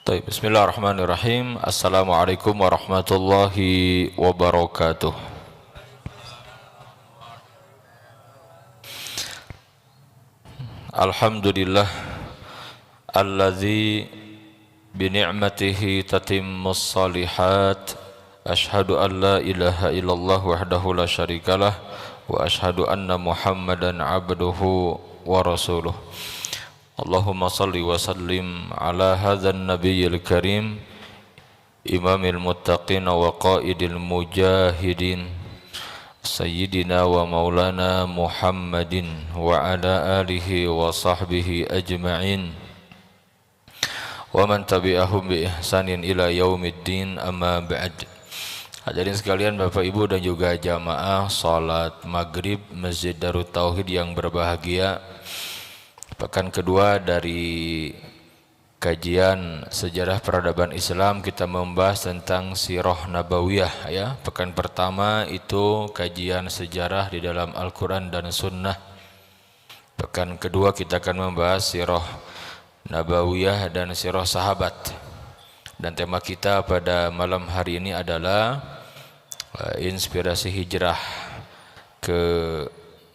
Baik, bismillahirrahmanirrahim. Assalamualaikum warahmatullahi wabarakatuh. Alhamdulillah alladzi bi ni'matihi tatimmus shalihat. Ashhadu an la ilaha illallah wahdahu la syarikalah wa ashhadu anna Muhammadan abduhu wa rasuluh. Allahumma salli wa sallim ala hadzal nabiyil karim imamil muttaqin wa qaidil mujahidin sayyidina wa maulana Muhammadin wa ala alihi wa sahbihi ajma'in wa man tabi'ahum bi ihsanin ila yaumiddin amma ba'd. Hadirin sekalian, Bapak Ibu dan juga jamaah salat maghrib Masjid Darut Tauhid yang berbahagia, pekan kedua dari kajian sejarah peradaban Islam, kita membahas tentang sirah nabawiyah ya. Pekan pertama itu kajian sejarah di dalam Al-Quran dan Sunnah. Pekan kedua kita akan membahas sirah nabawiyah dan sirah sahabat. Dan tema kita pada malam hari ini adalah inspirasi hijrah ke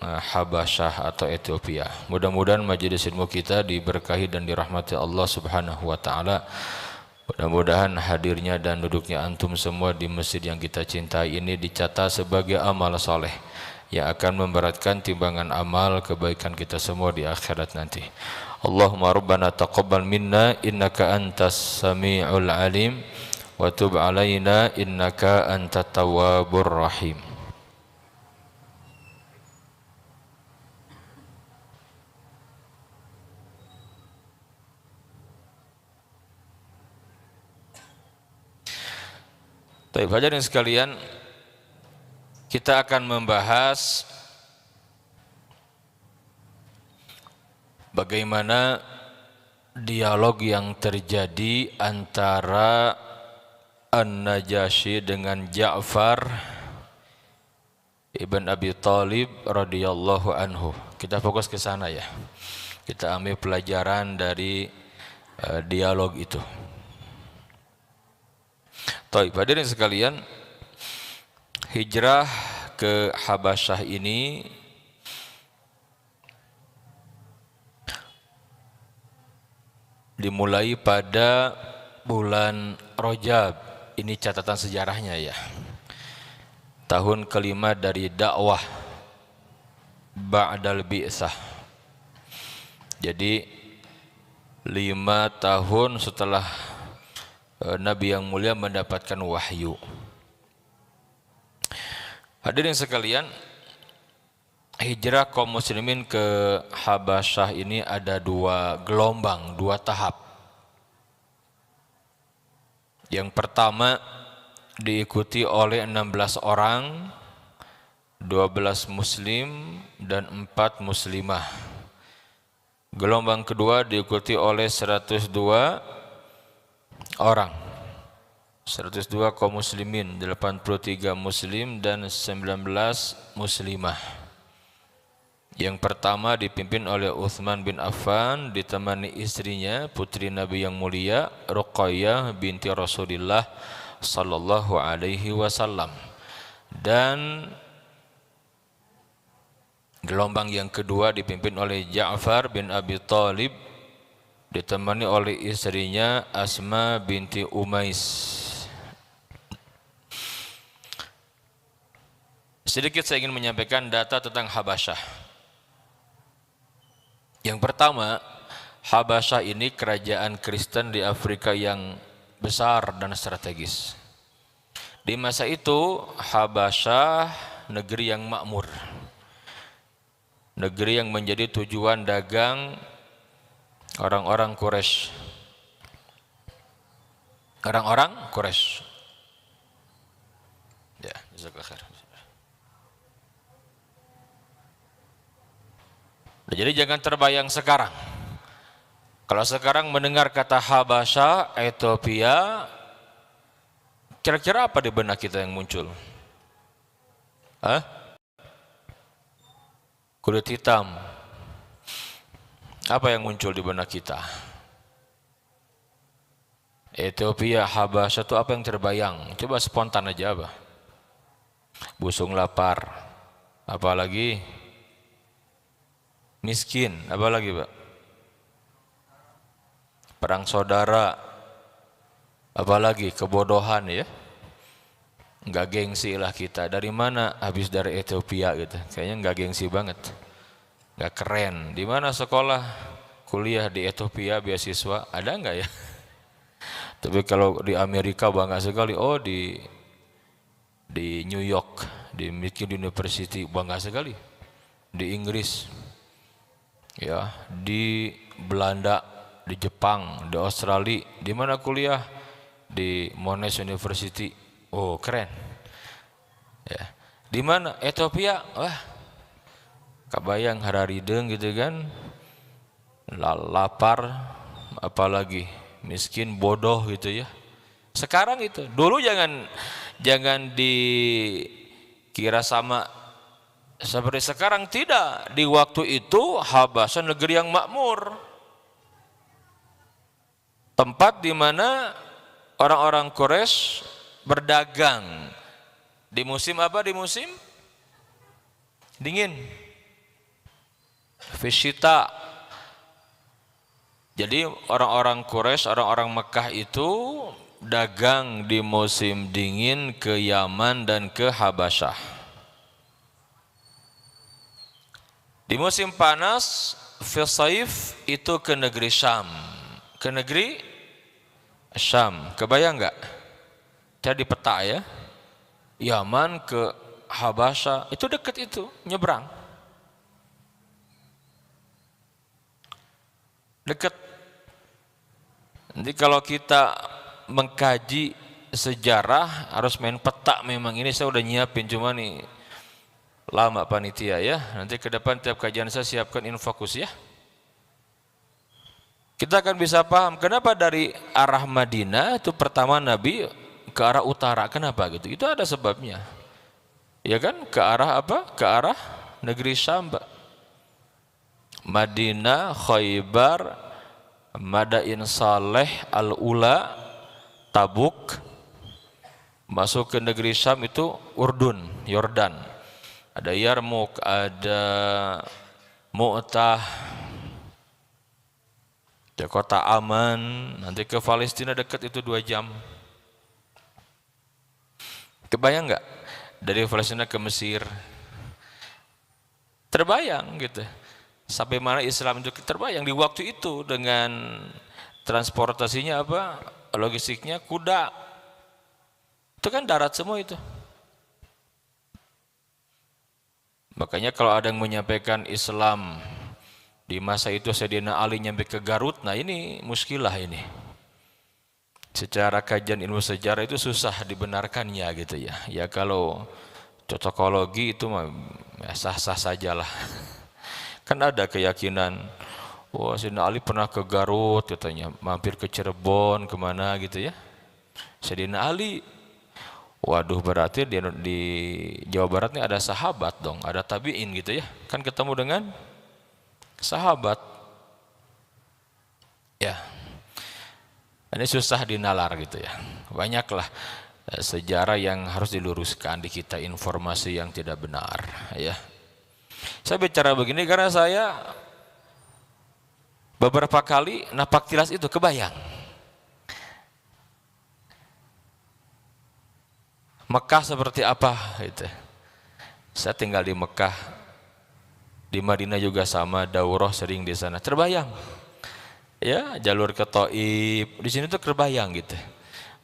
Habasyah atau Ethiopia. Mudah-mudahan majelis ilmu kita diberkahi dan dirahmati Allah Subhanahu wa taala. Mudah-mudahan hadirnya dan duduknya antum semua di masjid yang kita cintai ini dicatat sebagai amal saleh yang akan memberatkan timbangan amal kebaikan kita semua di akhirat nanti. Allahumma rabbana taqabbal minna innaka antas samiul alim wa tub alaina innaka antat tawwabur rahim. Baik, hadirin sekalian, kita akan membahas bagaimana dialog yang terjadi antara An-Najasyi dengan Ja'far ibn Abi Thalib radhiyallahu anhu. Kita fokus ke sana ya. Kita ambil pelajaran dari dialog itu. Baik, hadirin sekalian, hijrah ke Habasyah ini dimulai pada bulan Rajab. Ini catatan sejarahnya ya. Tahun kelima dari dakwah ba'dal bi'sah. Jadi 5 tahun setelah Nabi yang mulia mendapatkan wahyu. Hadirin sekalian, hijrah kaum muslimin ke Habasyah ini ada 2 gelombang, 2 tahap. Yang pertama diikuti oleh 16 orang, 12 muslim dan 4 muslimah. Gelombang kedua diikuti oleh 102 orang, 102 kaum muslimin, 83 muslim dan 19 muslimah. Yang pertama dipimpin oleh Utsman bin Affan ditemani istrinya, putri Nabi yang mulia Ruqayyah binti Rasulullah sallallahu alaihi wasallam. Dan gelombang yang kedua dipimpin oleh Ja'far bin Abi Thalib ditemani oleh istrinya Asma binti Umais. Sedikit saya ingin menyampaikan data tentang Habasyah. Yang pertama, Habasyah ini kerajaan Kristen di Afrika yang besar dan strategis. Di masa itu Habasyah negeri yang makmur, negeri yang menjadi tujuan dagang orang-orang Quraisy. Orang-orang Quraisy. Ya, jazakallahu khair. Jadi jangan terbayang sekarang. Kalau sekarang mendengar kata Habasyah, Ethiopia, kira-kira apa di benak kita yang muncul? Hah? Kulit hitam. Apa yang muncul di benak kita? Ethiopia, Habasyah itu apa yang terbayang? Coba spontan aja apa? Busung lapar, apalagi miskin, apalagi Pak? Perang saudara, apalagi kebodohan ya? Nggak gengsi lah kita. Dari mana? Habis dari Ethiopia gitu. Kayaknya nggak gengsi banget, nggak keren. Di mana sekolah, kuliah di Ethiopia beasiswa? Ada nggak ya? Tapi kalau di Amerika bangga sekali. Oh di New York, di McGill University bangga sekali. Di Inggris, ya, di Belanda, di Jepang, di Australia, di mana kuliah? Di Monash University. Oh keren. Ya. Di mana? Ethiopia. Wah, kabayang hararideng gitu kan. Lapar, apalagi miskin, bodoh gitu ya. Sekarang itu, dulu jangan dikira sama seperti sekarang, tidak. Di waktu itu Habasyah negeri yang makmur, tempat di mana orang-orang Quraisy berdagang di musim apa? Di musim dingin, fisyita. Jadi orang-orang Quraisy, orang-orang Mekah itu dagang di musim dingin ke Yaman dan ke Habasyah. Di musim panas, Fisaif itu ke negeri Syam. Ke negeri Syam. Kebayang nggak? Jadi peta ya. Yaman ke Habasyah, itu dekat itu, nyebrang. Dekat. Nanti kalau kita mengkaji sejarah harus main peta memang. Ini saya udah nyiapin, cuma nih lama panitia ya. Nanti ke depan tiap kajian saya siapkan infokus ya. Kita akan bisa paham kenapa dari arah Madinah itu pertama Nabi ke arah utara, kenapa gitu? Itu ada sebabnya. Ya kan? Ke arah apa? Ke arah negeri Syam. Madinah, Khaybar, Madain Saleh, Al-Ula, Tabuk, masuk ke negeri Syam itu Urdun, Yordan. Ada Yarmuk, ada Mu'tah, ke kota Aman, nanti ke Palestina dekat itu 2 jam. Kebayang nggak? Dari Palestina ke Mesir, terbayang gitu. Sampai mana Islam itu terbayang di waktu itu dengan transportasinya apa? Logistiknya kuda. Itu kan darat semua itu. Makanya kalau ada yang menyampaikan Islam di masa itu Sayyidina Ali nyampe ke Garut, nah ini muskilah ini. Secara kajian ilmu sejarah itu susah dibenarkannya gitu ya. Ya kalau cocokologi itu mah ya sah-sah sajalah. Kan ada keyakinan, wah Sayyidina Ali pernah ke Garut katanya, mampir ke Cirebon, kemana gitu ya. Sayyidina Ali, waduh berarti di Jawa Barat ini ada sahabat dong, ada tabi'in gitu ya. Kan ketemu dengan sahabat. Ya, ini susah dinalar gitu ya. Banyaklah sejarah yang harus diluruskan di kita, informasi yang tidak benar ya. Saya bicara begini karena saya beberapa kali napaktilas itu kebayang. Mekah seperti apa gitu. Saya tinggal di Mekah, di Madinah juga sama, daurah sering di sana. Terbayang. Ya, jalur ke Thaif, di sini tuh terbayang gitu.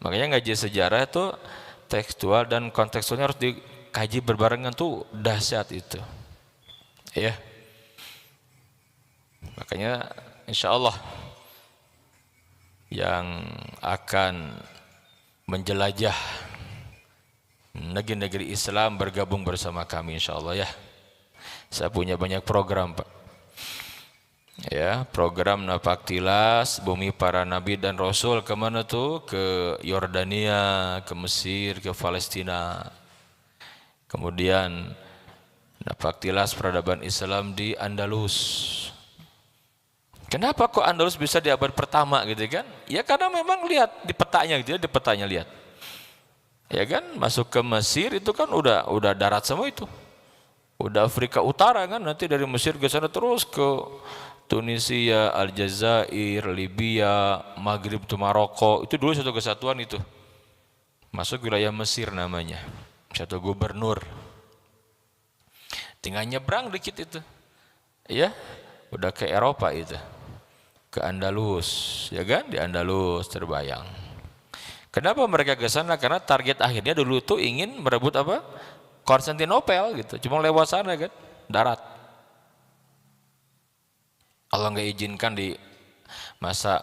Makanya ngaji sejarah itu tekstual dan kontekstualnya harus dikaji berbarengan tuh dahsyat itu. Ya, makanya insya Allah yang akan menjelajah negeri-negeri Islam bergabung bersama kami insya Allah ya. Saya punya banyak program Pak. Ya, program Napaktilas Bumi Para Nabi dan Rasul kemana tuh? Ke Yordania, ke Mesir, ke Palestina. Kemudian Napaktilas Peradaban Islam di Andalus, Kenapa kok Andalus bisa di abad pertama gitu kan? Ya karena memang lihat di petanya gitu ya, di petanya lihat. Ya kan, masuk ke Mesir itu kan udah darat semua itu. Udah Afrika Utara kan, nanti dari Mesir ke sana terus ke Tunisia, Aljazair, Libya, Maghrib itu Maroko. Itu dulu satu kesatuan itu. Masuk wilayah Mesir namanya. Satu gubernur. Tinggal nyebrang dikit itu. Ya, udah ke Eropa itu. Ke Andalus, ya kan? Di Andalus terbayang. Kenapa mereka ke sana? Karena target akhirnya dulu tuh ingin merebut apa? Konstantinopel gitu. Cuma lewat sana kan, darat. Allah nggak izinkan di masa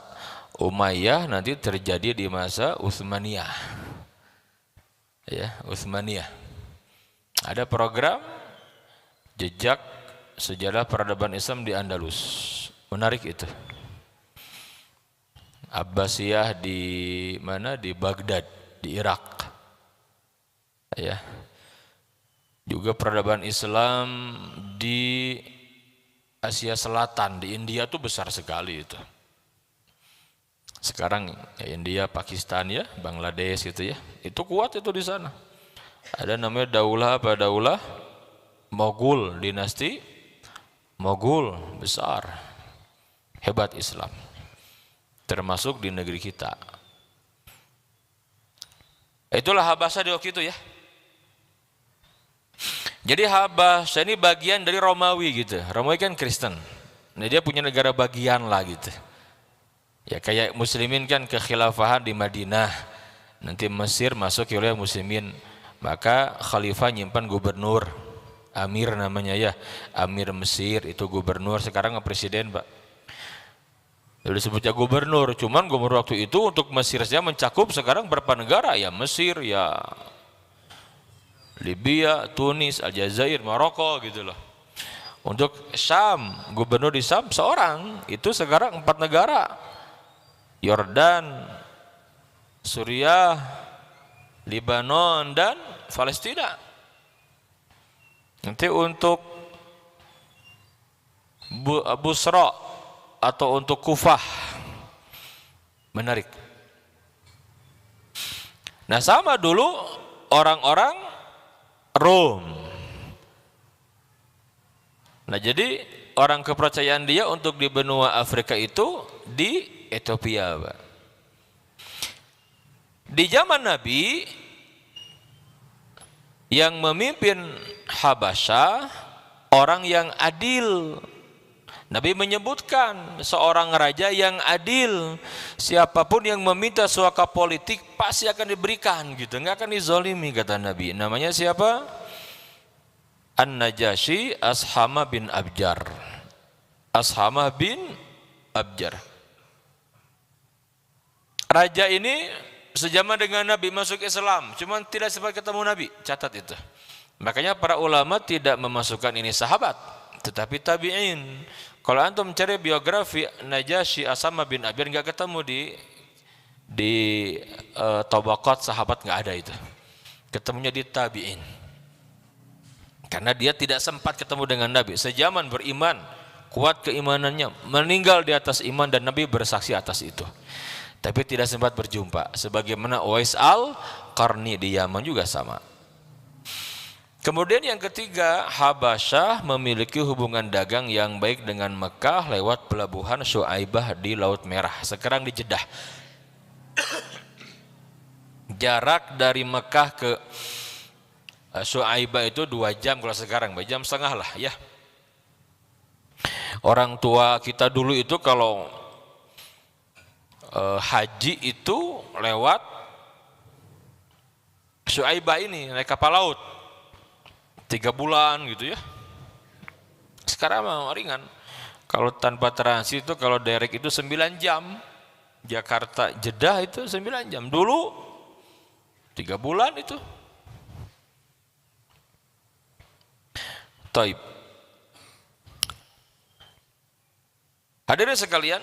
Umayyah, nanti terjadi di masa Utsmaniyah. Ya, Utsmaniyah. Ada program jejak sejarah peradaban Islam di Andalus. Menarik itu. Abbasiyah di mana? Di Baghdad, di Irak. Ya. Juga peradaban Islam di Asia Selatan, di India tuh besar sekali itu. Sekarang ya India, Pakistan ya, Bangladesh gitu ya. Itu kuat itu di sana. Ada namanya daulah apa? Daulah Moghul, dinasti Moghul besar. Hebat Islam. Termasuk di negeri kita. Itulah Habasyah di waktu itu ya. Jadi Habasyah ini bagian dari Romawi gitu. Romawi kan Kristen. Nah, dia punya negara bagian lah gitu. Ya kayak Muslimin kan kekhilafahan di Madinah. Nanti Mesir masuk ke wilayah Muslimin. Maka khalifah nyimpan gubernur. Amir namanya ya. Amir Mesir itu gubernur. Sekarang presiden Pak. Jadi disebutnya gubernur, cuman gubernur waktu itu untuk Mesir saja mencakup sekarang berapa negara ya? Mesir ya, Libya, Tunis, Aljazair, Maroko gitu loh. Untuk Syam, gubernur di Syam seorang, itu sekarang 4 negara. Yordan, Suriah, Libanon dan Palestina. Nanti untuk Busra atau untuk Kufah, menarik. Nah sama dulu orang-orang Rom. Nah jadi orang kepercayaan dia untuk di benua Afrika itu di Ethiopia Pak. Di zaman Nabi yang memimpin Habasyah orang yang adil. Nabi menyebutkan seorang raja yang adil, siapapun yang meminta suaka politik pasti akan diberikan gitu, nggak akan dizolimi kata Nabi. Namanya siapa? An-Najasyi Ashama bin Abjar. Ashama bin Abjar. Raja ini sejaman dengan Nabi masuk Islam, cuman tidak sempat ketemu Nabi. Catat itu. Makanya para ulama tidak memasukkan ini sahabat, tetapi tabi'in. Kalau antum mencari biografi Najasyi Ashama bin Abjar nggak ketemu di tabaqat sahabat, nggak ada itu. Ketemunya di tabi'in. Karena dia tidak sempat ketemu dengan Nabi. Sejaman beriman, kuat keimanannya, meninggal di atas iman dan Nabi bersaksi atas itu. Tapi tidak sempat berjumpa. Sebagaimana Uwais al-Qarni di Yaman juga sama. Kemudian yang ketiga, Habasyah memiliki hubungan dagang yang baik dengan Mekah lewat pelabuhan Syuaibah di Laut Merah. Sekarang di Jeddah. Jarak dari Mekah ke Syuaibah itu 2 jam kalau sekarang, 2 jam setengah lah ya. Orang tua kita dulu itu kalau haji itu lewat Syuaibah ini, naik kapal laut. 3 bulan gitu ya. Sekarang mah ringan. Kalau tanpa transit itu, kalau direct itu 9 jam. Jakarta Jeddah itu 9 jam. Dulu 3 bulan itu. Taib. Hadirin sekalian,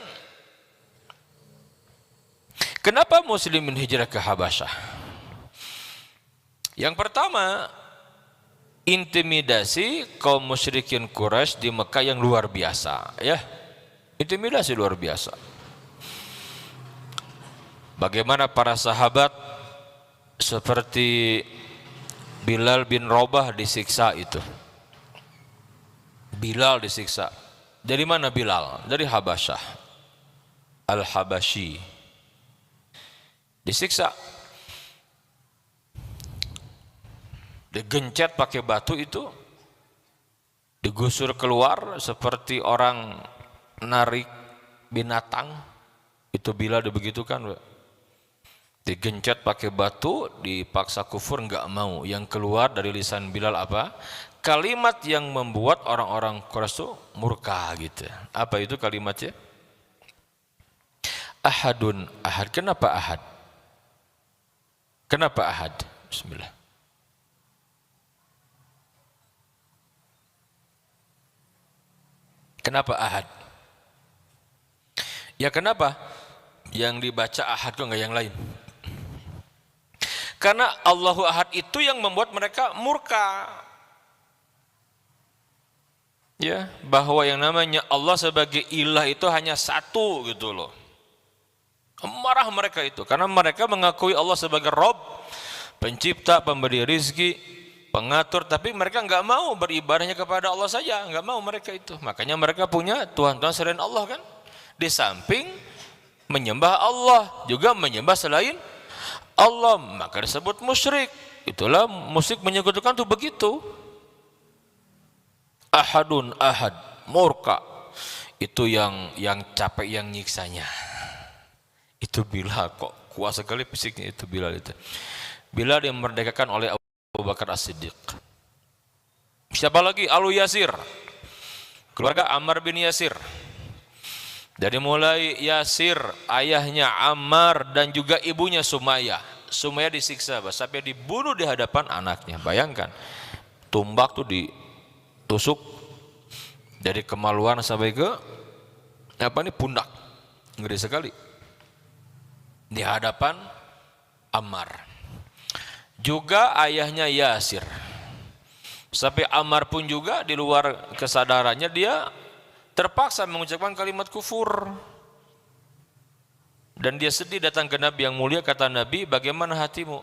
kenapa muslimin hijrah ke Habasyah? Yang pertama, intimidasi kaum musyrikin Quraisy di Mekah yang luar biasa ya. Intimidasi luar biasa. Bagaimana para sahabat seperti Bilal bin Rabah disiksa itu. Bilal disiksa. Dari mana Bilal? Dari Habasyah. Al-Habasyi. Disiksa. Digencet pakai batu itu. Digusur keluar seperti orang narik binatang. Itu Bilal dibegitukan. Digencet pakai batu, dipaksa kufur, enggak mau. Yang keluar dari lisan Bilal apa? Kalimat yang membuat orang-orang Quraisy itu murka gitu. Apa itu kalimatnya? Ahadun ahad. Kenapa ahad? Kenapa ahad? Bismillah. Kenapa ahad? Ya kenapa? Yang dibaca ahad kok enggak yang lain? Karena Allahu Ahad itu yang membuat mereka murka. Ya, bahwa yang namanya Allah sebagai ilah itu hanya satu gitu loh. Marah mereka itu karena mereka mengakui Allah sebagai Rabb, pencipta, pemberi rizki, pengatur, tapi mereka enggak mau beribadahnya kepada Allah saja, enggak mau mereka itu. Makanya mereka punya Tuhan-Tuhan selain Allah kan. Di samping menyembah Allah, juga menyembah selain Allah, maka disebut musyrik. Itulah musyrik menyekutukan itu begitu. Ahadun ahad, murka. Itu yang capek, yang nyiksanya. Itu Bilal, kok kuat sekali fisiknya itu Bilal itu. Bilal yang merdekakan oleh Abu Bakar As-Siddiq. Siapa lagi? Alu Yasir. Keluarga Ammar bin Yasir. Dari mulai Yasir, ayahnya Ammar dan juga ibunya Sumayyah. Sumayyah disiksa sampai dibunuh di hadapan anaknya. Bayangkan, tumbak tuh ditusuk dari kemaluan sampai ke pundak. Ngeri sekali. Di hadapan Ammar. Juga ayahnya Yasir. Sampai Ammar pun juga di luar kesadarannya dia terpaksa mengucapkan kalimat kufur. Dan dia sedih datang ke Nabi yang mulia, kata Nabi, bagaimana hatimu?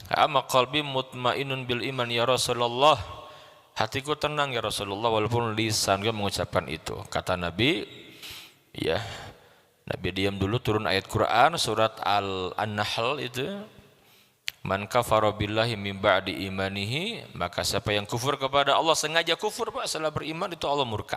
Amma qalbi mutmainnun bil iman ya Rasulullah. Hatiku tenang ya Rasulullah walaupun lisanku mengucapkan itu. Kata Nabi, ya. Nabi diam dulu, turun ayat Quran surat An-Nahl itu. Man kafara billahi min ba'di imanihi, maka siapa yang kufur kepada Allah, sengaja kufur Pak setelah beriman, itu Allah murka.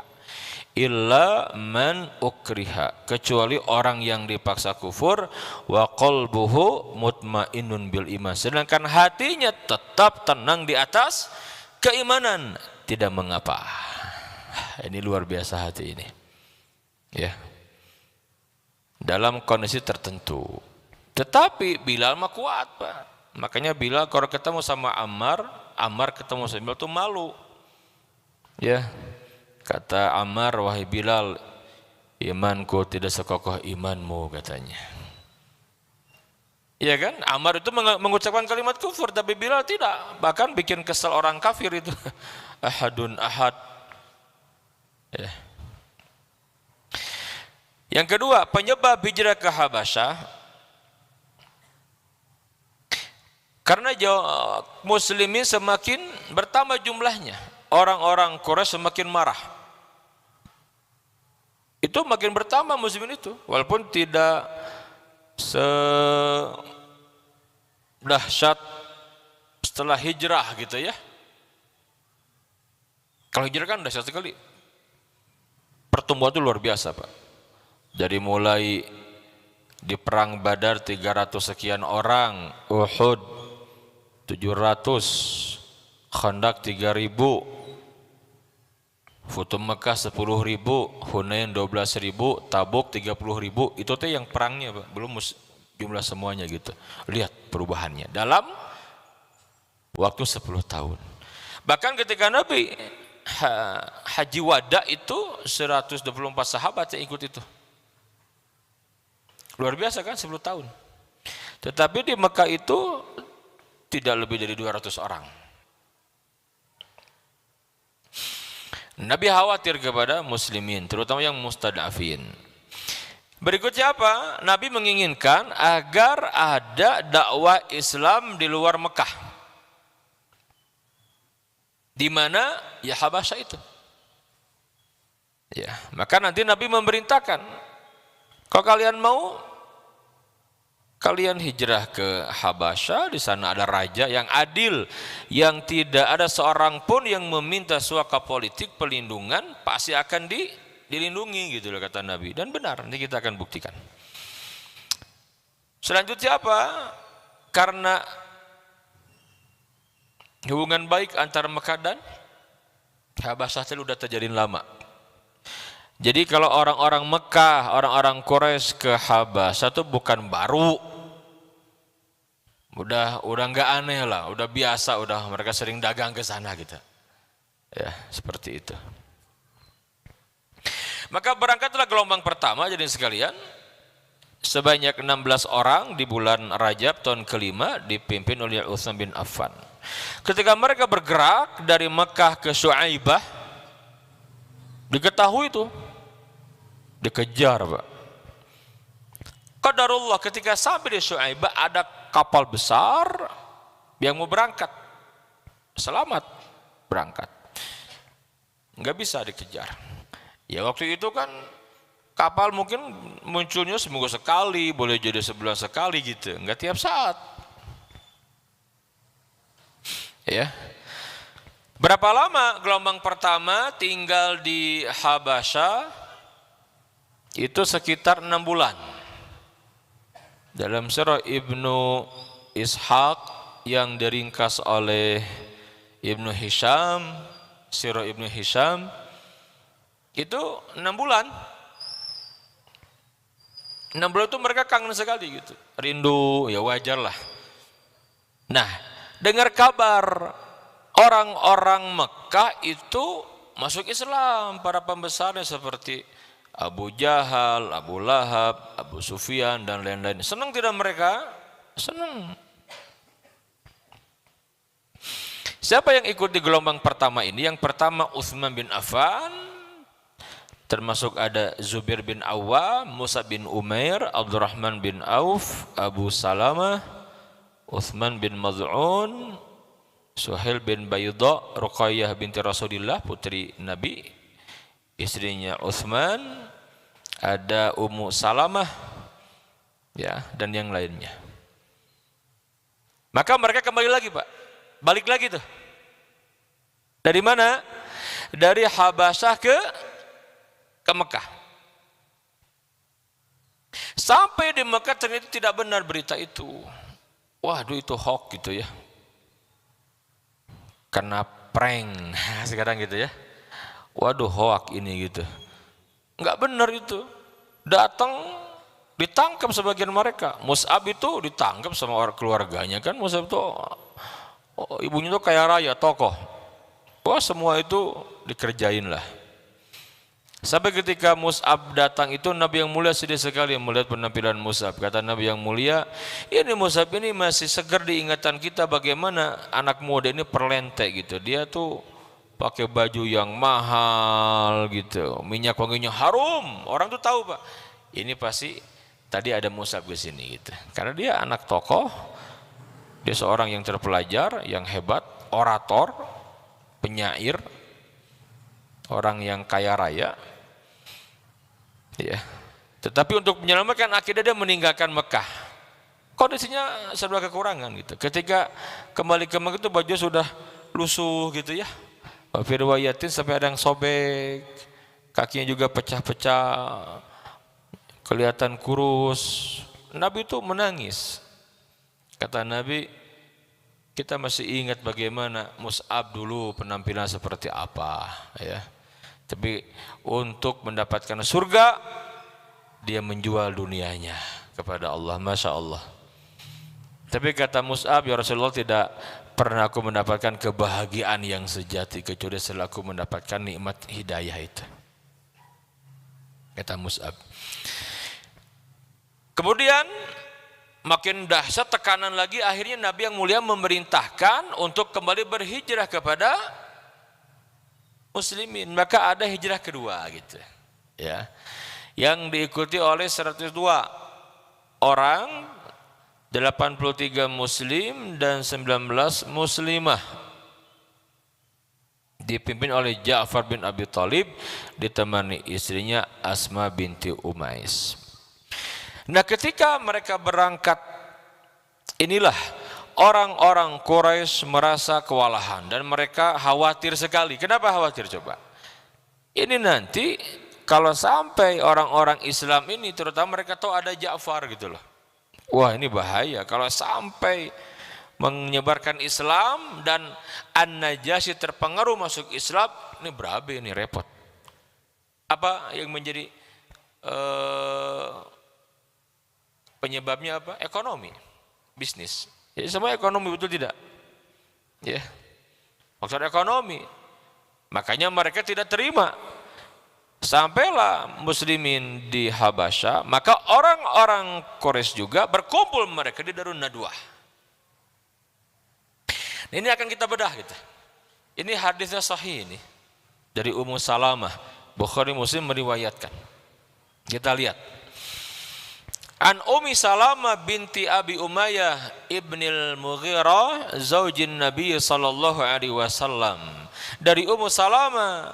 Illa man ukriha, kecuali orang yang dipaksa kufur, wa qalbuhu mutmainnun bil iman, sedangkan hatinya tetap tenang di atas keimanan, tidak mengapa. Ini luar biasa hati ini. Ya. Dalam kondisi tertentu. Tetapi Bilal mah kuat, Pak. Makanya Bilal kalau ketemu sama Ammar ketemu sama Bilal itu malu. Ya. Kata Ammar, wahai Bilal, imanku tidak sekokoh imanmu, katanya. Iya kan? Ammar itu mengucapkan kalimat kufur, tapi Bilal tidak. Bahkan bikin kesal orang kafir itu. Ahadun ahad. Ya. Yang kedua, penyebab hijrah ke Habasyah. Karena muslimin semakin bertambah jumlahnya, orang-orang Quraisy semakin marah. Itu makin bertambah muslimin itu, walaupun tidak sedahsyat setelah hijrah gitu ya. Kalau hijrah kan dahsyat sekali. Pertumbuhan itu luar biasa, Pak. Dari mulai di perang Badar 300 sekian orang, Uhud 700, Khandaq 3000, Futuh Mekah 10.000, Hunain 12.000, Tabuk 30.000. Itu teh yang perangnya, Pak. Belum jumlah semuanya gitu. Lihat perubahannya dalam waktu 10 tahun. Bahkan ketika Nabi haji wada itu 124 sahabat yang ikut itu. Luar biasa kan 10 tahun. Tetapi di Mekah itu tidak lebih dari 200 orang. Nabi khawatir kepada muslimin, terutama yang mustadafin. Berikutnya apa? Nabi menginginkan agar ada dakwah Islam di luar Mekah. Di mana? Ya Habasyah itu. Ya, maka nanti Nabi memerintahkan, kalau kalian mau, kalian hijrah ke Habasyah, di sana ada raja yang adil, yang tidak ada seorang pun yang meminta suaka politik perlindungan, pasti akan dilindungi gitu loh kata Nabi. Dan benar, nanti kita akan buktikan. Selanjutnya apa? Karena hubungan baik antara Mekah dan Habasyah itu sudah terjalin lama. Jadi kalau orang-orang Mekah, orang-orang Quraisy ke Habasyah itu bukan baru. Udah nggak aneh lah, udah biasa, udah mereka sering dagang ke sana gitu. Ya, seperti itu. Maka berangkatlah gelombang pertama jadi sekalian, sebanyak 16 orang di bulan Rajab tahun kelima dipimpin oleh Utsman bin Affan. Ketika mereka bergerak dari Mekah ke Syuaibah, diketahui itu dikejar, Pak. Qadarullah ketika sampai di Syuaibah ada kapal besar yang mau berangkat. Selamat berangkat. Enggak bisa dikejar. Ya waktu itu kan kapal mungkin munculnya seminggu sekali, boleh jadi sebulan sekali gitu, enggak tiap saat. Ya. Berapa lama gelombang pertama tinggal di Habasyah? Itu sekitar 6 bulan. Dalam Sirah Ibnu Ishaq yang diringkas oleh Ibnu Hisham, Sirah Ibnu Hisham, itu 6 bulan. 6 bulan itu mereka kangen sekali gitu, rindu, ya wajar lah. Nah, dengar kabar orang-orang Mekah itu masuk Islam, para pembesarnya seperti Abu Jahal, Abu Lahab, Abu Sufyan dan lain-lain. Senang tidak mereka? Senang. Siapa yang ikut di gelombang pertama ini? Yang pertama Utsman bin Affan, termasuk ada Zubair bin Awwam, Musa bin Umair, Abdurrahman bin Auf, Abu Salamah, Utsman bin Maz'un, Suhail bin Bayda, Ruqayyah binti Rasulillah, putri Nabi, istrinya Utsman, ada Ummu Salamah, ya, dan yang lainnya. Maka mereka kembali lagi, Pak. Balik lagi tuh. Dari mana? Dari Habasyah ke Mekah. Sampai di Mekah ternyata tidak benar berita itu. Waduh, itu hoax gitu ya. Kena prank sekarang gitu ya. Waduh, hoax ini gitu. Enggak benar itu. Datang ditangkap sebagian mereka. Mus'ab itu ditangkap sama orang keluarganya kan. Mus'ab itu ibunya itu kaya raya, tokoh. Wah, semua itu dikerjain lah. Sampai ketika Mus'ab datang itu Nabi yang mulia sedih sekali melihat penampilan Mus'ab. Kata Nabi yang mulia, ini Mus'ab ini masih segar di ingatan kita bagaimana anak muda ini perlentek gitu. Dia tuh pakai baju yang mahal gitu, minyak wanginya harum. Orang tuh tahu, Pak. Ini pasti tadi ada Mus'ab di sini gitu. Karena dia anak tokoh, dia seorang yang terpelajar, yang hebat, orator, penyair, orang yang kaya raya. Ya. Tetapi untuk menyelamatkan akidah dia meninggalkan Mekah. Kondisinya serba kekurangan gitu. Ketika kembali ke Mekah itu baju sudah lusuh gitu ya. Firwayatin sampai ada yang sobek, kakinya juga pecah-pecah, kelihatan kurus. Nabi itu menangis. Kata Nabi, kita masih ingat bagaimana Mus'ab dulu penampilan seperti apa, ya. Tapi untuk mendapatkan surga, dia menjual dunianya kepada Allah, Masya Allah. Tapi kata Mus'ab, ya Rasulullah, tidak pernah aku mendapatkan kebahagiaan yang sejati kecuali setelah aku mendapatkan nikmat hidayah itu. Kata Mus'ab. Kemudian makin dahsyat tekanan lagi, akhirnya Nabi yang mulia memerintahkan untuk kembali berhijrah kepada muslimin, maka ada hijrah kedua gitu. Ya. Yang diikuti oleh 102 orang, 83 muslim dan 19 muslimah. Dipimpin oleh Ja'far bin Abi Thalib, ditemani istrinya Asma binti Umais. Nah, ketika mereka berangkat, inilah orang-orang Quraisy merasa kewalahan dan mereka khawatir sekali. Kenapa khawatir coba? Ini nanti kalau sampai orang-orang Islam ini, terutama mereka tahu ada Ja'far gitu loh. Wah, ini bahaya kalau sampai menyebarkan Islam dan An-Najasyi terpengaruh masuk Islam, ini berabe, ini repot. Apa yang menjadi penyebabnya apa? Ekonomi, bisnis. Jadi semua ekonomi, betul tidak? Ya, faktor ekonomi. Makanya mereka tidak terima. Sampailah muslimin di Habasyah, maka orang-orang Quraisy juga berkumpul mereka di Darun Nadwah. Ini akan kita bedah gitu. Ini hadisnya sahih ini dari Ummu Salamah, Bukhari Muslim meriwayatkan. Kita lihat. An Ummi Salamah binti Abi Umayyah ibnil Mughirah zaujin Nabi sallallahu alaihi wasallam. Dari Ummu Salamah,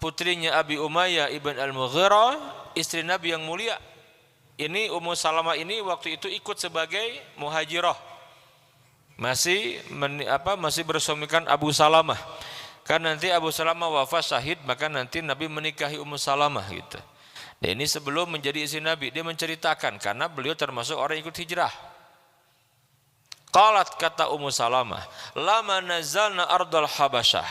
putrinya Abi Umayyah ibn al-Mughirah, istri Nabi yang mulia. Ini Ummu Salamah ini waktu itu ikut sebagai muhajirah. Masih bersuamikan Abu Salamah. Kan nanti Abu Salamah wafat syahid, maka nanti Nabi menikahi Ummu Salamah gitu. Dan ini sebelum menjadi istri Nabi, dia menceritakan karena beliau termasuk orang yang ikut hijrah. Qalat, kata Ummu Salamah, lama nazalna ardal Habasyah.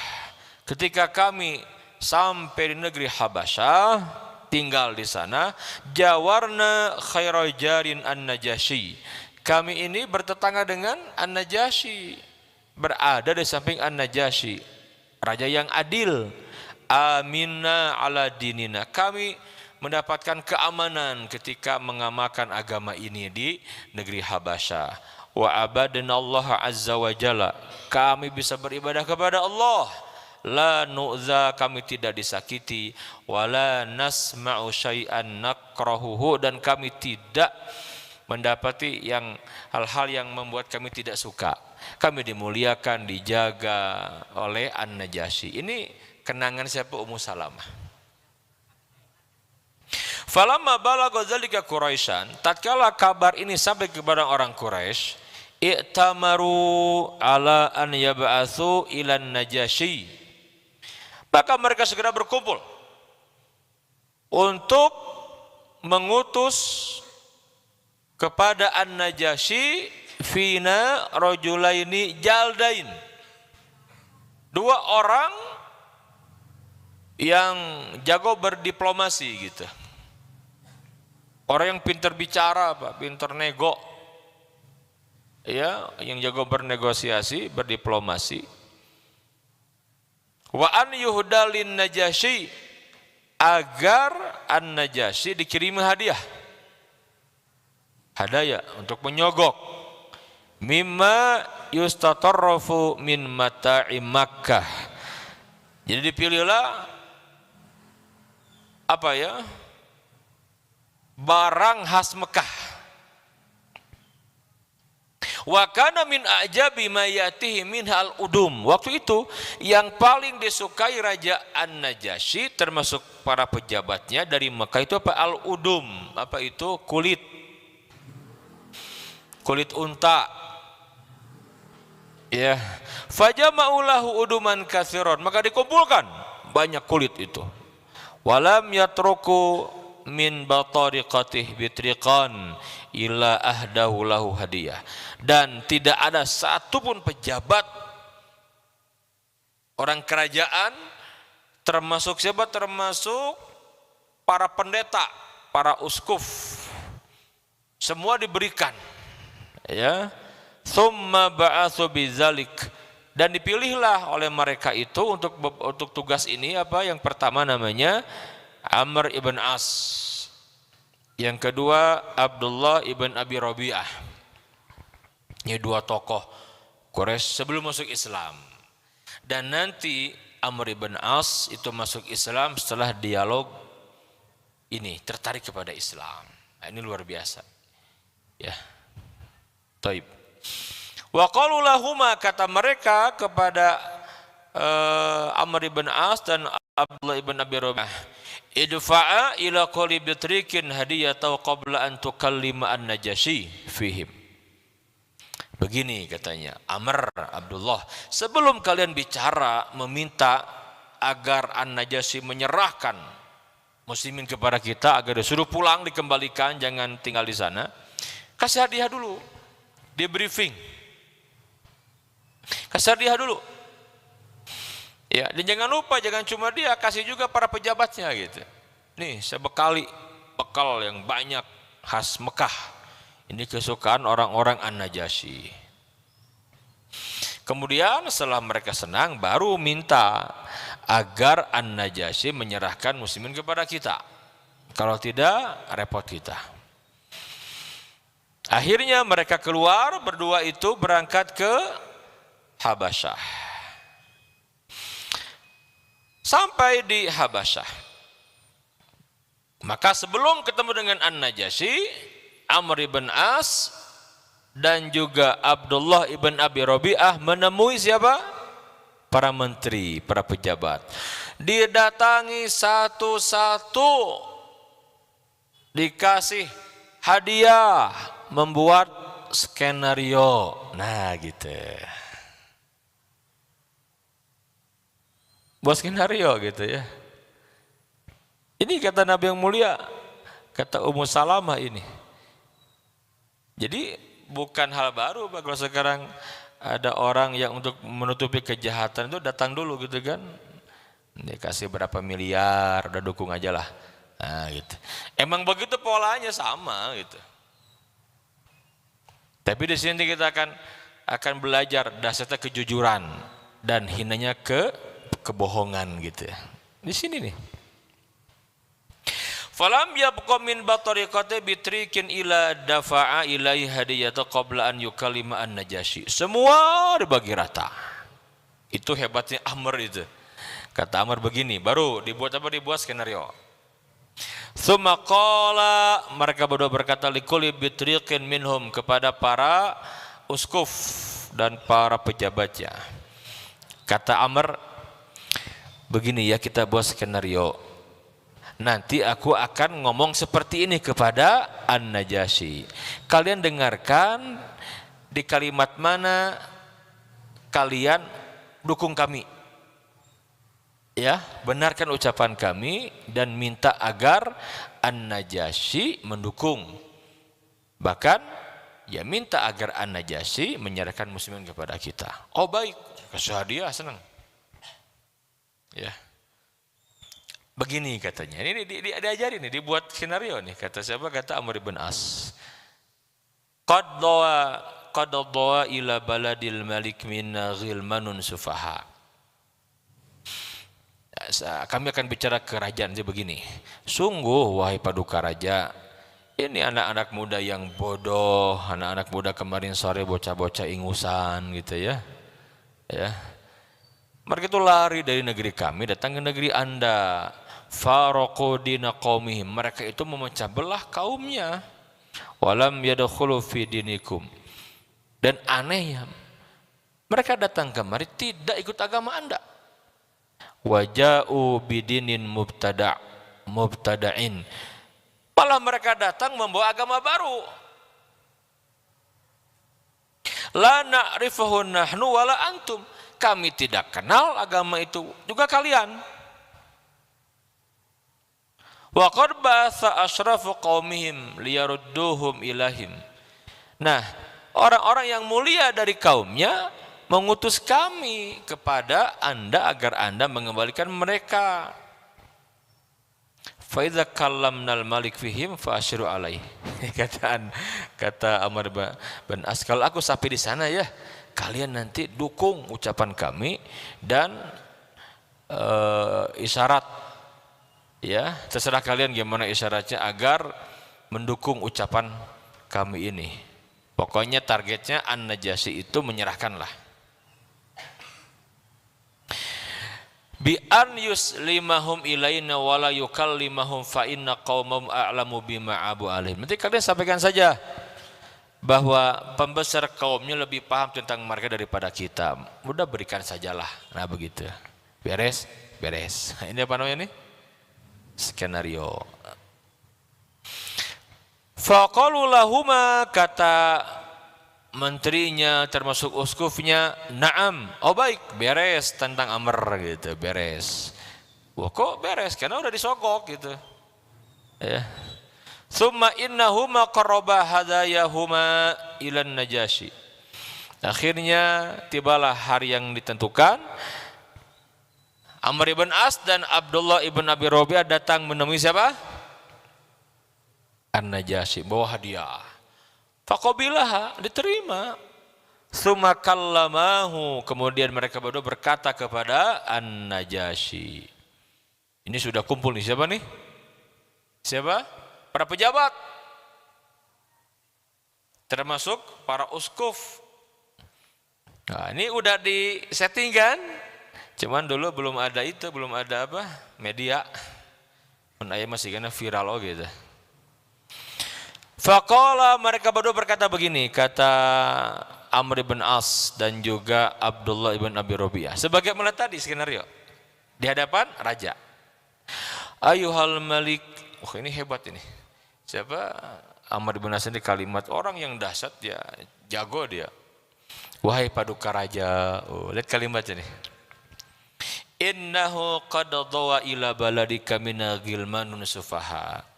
Ketika kami sampai di negeri Habasyah, tinggal di sana, jawarna khairal jarin An-Najasyi. Kami ini bertetangga dengan An-Najasyi, berada di samping An-Najasyi, raja yang adil. Aminna ala dinina. Kami mendapatkan keamanan ketika mengamalkan agama ini di negeri Habasyah. Wa abadnallaha azza wa jalla. Kami bisa beribadah kepada Allah. La nu'za, kami tidak disakiti. Wala nasma'u syai'an nakrahuhu, dan kami tidak mendapati hal-hal yang membuat kami tidak suka. Kami dimuliakan, dijaga oleh An-Najasyi. Ini kenangan siapa? Ummu Salamah. Falamma balagha dzalika Quraisyan, tatkala kabar ini sampai kepada orang Quraisy, i'tamaru ala an yab'atsu ila Najasyi. Maka mereka segera berkumpul untuk mengutus kepada An-Najasyi fina rajulaini jaldain. Dua orang yang jago berdiplomasi gitu. Orang yang pintar bicara, pintar nego, ya, yang jago bernegosiasi, berdiplomasi. Wa an yuhdalin Najasyi, agar An-Najasyi dikirimi hadiah, hadaya untuk menyogok. Mimma yustatarrafu min mata'i Makkah. Jadi dipilihlah barang khas Mekah. Wa kana min ajabi ma yatihi minhal udum. Waktu itu yang paling disukai Raja An-Najasyi termasuk para pejabatnya dari Mekah itu apa? Al-udum. Apa itu? Kulit unta. Ya. Fajama'u lahu uduman katsiran. Maka dikumpulkan banyak kulit itu. Walam yatruku min batariqatih bitriqan illa ahdahu lahu hadiah. Dan tidak ada satupun pejabat orang kerajaan, termasuk siapa? Termasuk para pendeta, para uskuf, semua diberikan, ya. Tsumma ba'atsu bidzalik, dan dipilihlah oleh mereka itu untuk tugas ini apa? Yang pertama namanya Amr ibn As, yang kedua Abdullah ibn Abi Rabi'ah. Ini dua tokoh Quraisy sebelum masuk Islam. Dan nanti Amr ibn As itu masuk Islam setelah dialog ini, tertarik kepada Islam. Nah, ini luar biasa. Ya. Taib. Wa qalu lahuma, kata mereka kepada Amr ibn As dan Abdullah ibn Abi Rabi'ah, idfa'a ila qali bitrikin hadiyatan qabla an tukallima an-Najasyi fihim. Begini katanya, Amr, Abdullah, sebelum kalian bicara meminta agar An-Najasyi menyerahkan muslimin kepada kita, agar disuruh pulang, dikembalikan, jangan tinggal di sana, kasih hadiah dulu, di briefing, kasih hadiah dulu. Ya, dan jangan lupa, jangan cuma dia, kasih juga para pejabatnya gitu. Nih, saya bekali bekal yang banyak khas Mekah. Ini kesukaan orang-orang An-Najasyi. Kemudian setelah mereka senang, baru minta agar An-Najasyi menyerahkan muslimin kepada kita. Kalau tidak, repot kita. Akhirnya mereka keluar berdua itu berangkat ke Habasyah. Sampai di Habasyah. Maka sebelum ketemu dengan An-Najasyi, Amr ibn As dan juga Abdullah ibn Abi Rabi'ah menemui siapa? Para menteri, para pejabat. Didatangi satu-satu, dikasih hadiah, membuat skenario. Nah gitu. Buat skenario gitu ya. Ini kata Nabi yang mulia, kata Ummu Salamah ini. Jadi bukan hal baru kalau sekarang ada orang yang untuk menutupi kejahatan itu datang dulu gitu kan. Dia kasih berapa miliar, udah dukung aja lah. Nah gitu. Emang begitu polanya, sama gitu. Tapi di sini kita akan belajar dasarnya kejujuran dan hinanya kebohongan gitu ya. Di sini nih. Falam yabqa min batariqati bitrikin ila dafa'a ilaihi hadiyata qabla an yukallima an-Najasyi. Semua dibagi rata. Itu hebatnya Amr itu. Kata Amr begini, baru dibuat skenario. Tsumma qala, mereka berdua berkata, likulli bitriqin minhum, kepada para uskuf dan para pejabatnya. Kata Amr, begini ya, kita buat skenario. Nanti aku akan ngomong seperti ini kepada An-Najasyi. Kalian dengarkan di kalimat mana kalian dukung kami. Ya, benarkan ucapan kami dan minta agar An-Najasyi mendukung. Bahkan ya minta agar An-Najasyi menyerahkan muslimin kepada kita. Oh baik, kasih hadiah, senang. Ya. Begini katanya, ini diajari nih, dibuat skenario nih, kata siapa? Kata Amr ibn As. Qad dawa ila baladil malik minna ghilmanun sufaha. Kami akan bicara ke kerajaan dia begini. Sungguh wahai paduka raja, ini anak-anak muda yang bodoh, anak-anak muda kemarin sore bocah-bocah ingusan gitu ya. Ya. Mereka itu lari dari negeri kami datang ke negeri Anda. Faraqu dina qaumihim, mereka itu memecah belah kaumnya. Walam yadkhulu fi dinikum, dan anehnya mereka datang kemari tidak ikut agama Anda. Waja'u bidinin mubtada'in, malah mereka datang membawa agama baru. La na'rifahu nahnu wala antum, kami tidak kenal agama itu juga kalian. Wa qad ba'atha asyrafu qaumihim liyarudduhum ilahim. Nah, orang-orang yang mulia dari kaumnya mengutus kami kepada Anda agar Anda mengembalikan mereka. Fa idza kallamnal malik fihim fa asyiru alaihi. Kata Amr bin As, kalau aku sampai di sana ya, kalian nanti dukung ucapan kami dan isyarat. Ya, terserah kalian gimana isyaratnya agar mendukung ucapan kami ini. Pokoknya targetnya An-Najasyi itu menyerahkanlah. bi an yuslimahum ilaina wala yukallimahum fa inna qaumahum a'lamu bima abu alaihim. Nanti kalian sampaikan saja bahwa pembesar kaumnya lebih paham tentang mereka daripada kita. Udah berikan sajalah. Nah begitu. Beres? Beres. Ini apa namanya nih? Skenario. Faqalu lahuma, kata menterinya termasuk uskufnya, na'am, oh baik, beres tentang Amr gitu, beres. Wah kok beres? Karena udah disogok gitu. Ya. Summa innahuma qarraba hadayahuma ilan Najasyi. Akhirnya tibalah hari yang ditentukan. Amr ibn As dan Abdullah ibn Abi Rabi'ah datang menemui siapa? An-Najasyi, bawa hadiah. Faqabilaha, diterima. Summa kallamahu, kemudian mereka berdua berkata kepada An-Najasyi. Ini sudah kumpul nih, siapa nih? Siapa? Para pejabat, termasuk para uskuf. Nah, ini udah disettingkan, cuman dulu belum ada itu, belum ada apa? Media. Ayah masih kena viral oh gitu. Faqala, mereka berdua berkata begini, kata Amr ibn As dan juga Abdullah ibn Abi Rabi'ah. Sebagai mana tadi skenario di hadapan raja. Ayuhal Malik, ini hebat ini. Siapa? Amr ibn As ini kalimat orang yang dahsyat, dia jago dia. Wahai paduka raja, lihat kalimatnya nih. Innahu qad dhawa ila baladika minal ghilmanun sufaha.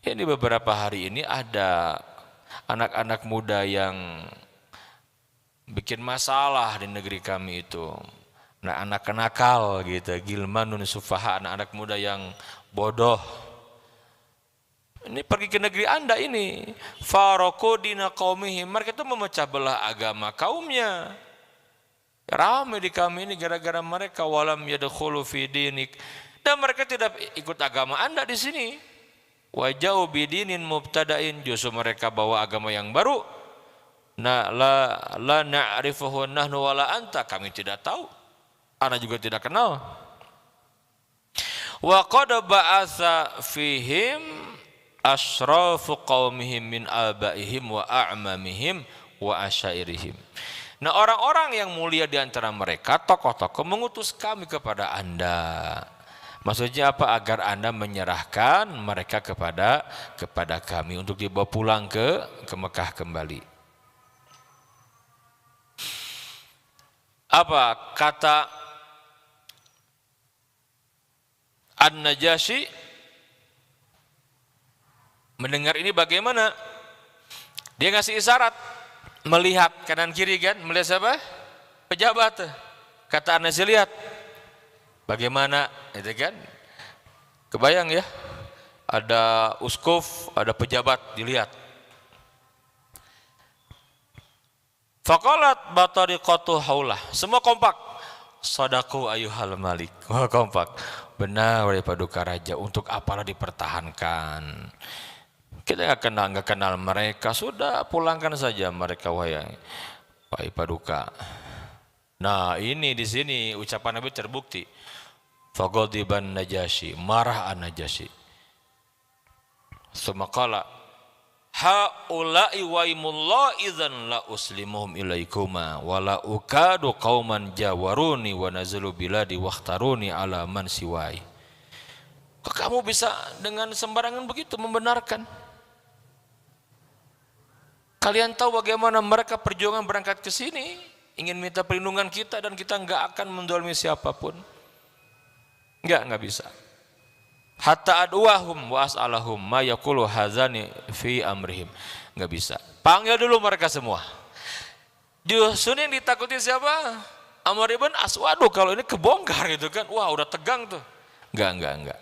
Ini beberapa hari ini ada anak-anak muda yang bikin masalah di negeri kami itu. Nah, anak nakal gitu, ghilmanun sufaha, anak-anak muda yang bodoh. Ini pergi ke negeri Anda ini. Faraqu dina qaumihim, mereka itu memecah belah agama kaumnya. Ramai di kami ini gara-gara mereka, walam yadkhulu fi dinik, dan mereka tidak ikut agama Anda di sini. Wajau bidinin mubtada'in, justru mereka bawa agama yang baru. La na'rifuhu nahnu wala anta, kami tidak tahu, Anda juga tidak kenal. Wa qad ba'atsa fihim asyrafu qaumihim min abaihim wa a'mamihim wa asyairihim. Nah, orang-orang yang mulia di antara mereka, tokoh-tokoh, mengutus kami kepada Anda. Maksudnya apa? Agar Anda menyerahkan mereka kepada kami untuk dibawa pulang ke Mekah kembali. Apa kata An-Najasyi? Mendengar ini bagaimana? Dia ngasih isyarat, melihat kanan kiri kan, melihat siapa? Pejabat. Kata An-Najasyi, lihat. Bagaimana? Itu kan? Kebayang ya? Ada uskuf, ada pejabat, dilihat. Faqalat batariqatu haulah. Semua kompak. Sadaku ayuhal malik. Wah, kompak. Benar wahai paduka raja, untuk apalah dipertahankan? Kita nggak kenal mereka, sudah pulangkan saja mereka wahai paduka. Nah, ini di sini ucapan Nabi terbukti. Faghadiban Najasyi, marah An-Najasyi. Sumaqala haula'i waimullah idzan la uslimuhum ilaikuma wala ukadu qauman jawaruni wa nazalu biladi wakhtaruni ala man siwai. Kok kamu bisa dengan sembarangan begitu membenarkan? Kalian tahu bagaimana mereka perjuangan berangkat ke sini, ingin minta perlindungan kita, dan kita enggak akan mendolimi siapapun. Enggak bisa. Hatta adwahum wa as'alahum ma yaqulu hadzani fi amrihim. Enggak bisa. Panggil dulu mereka semua. Justru yang ditakuti siapa? Amr ibn As. Waduh, kalau ini kebongkar gitu kan. Wah, udah tegang tuh. Enggak.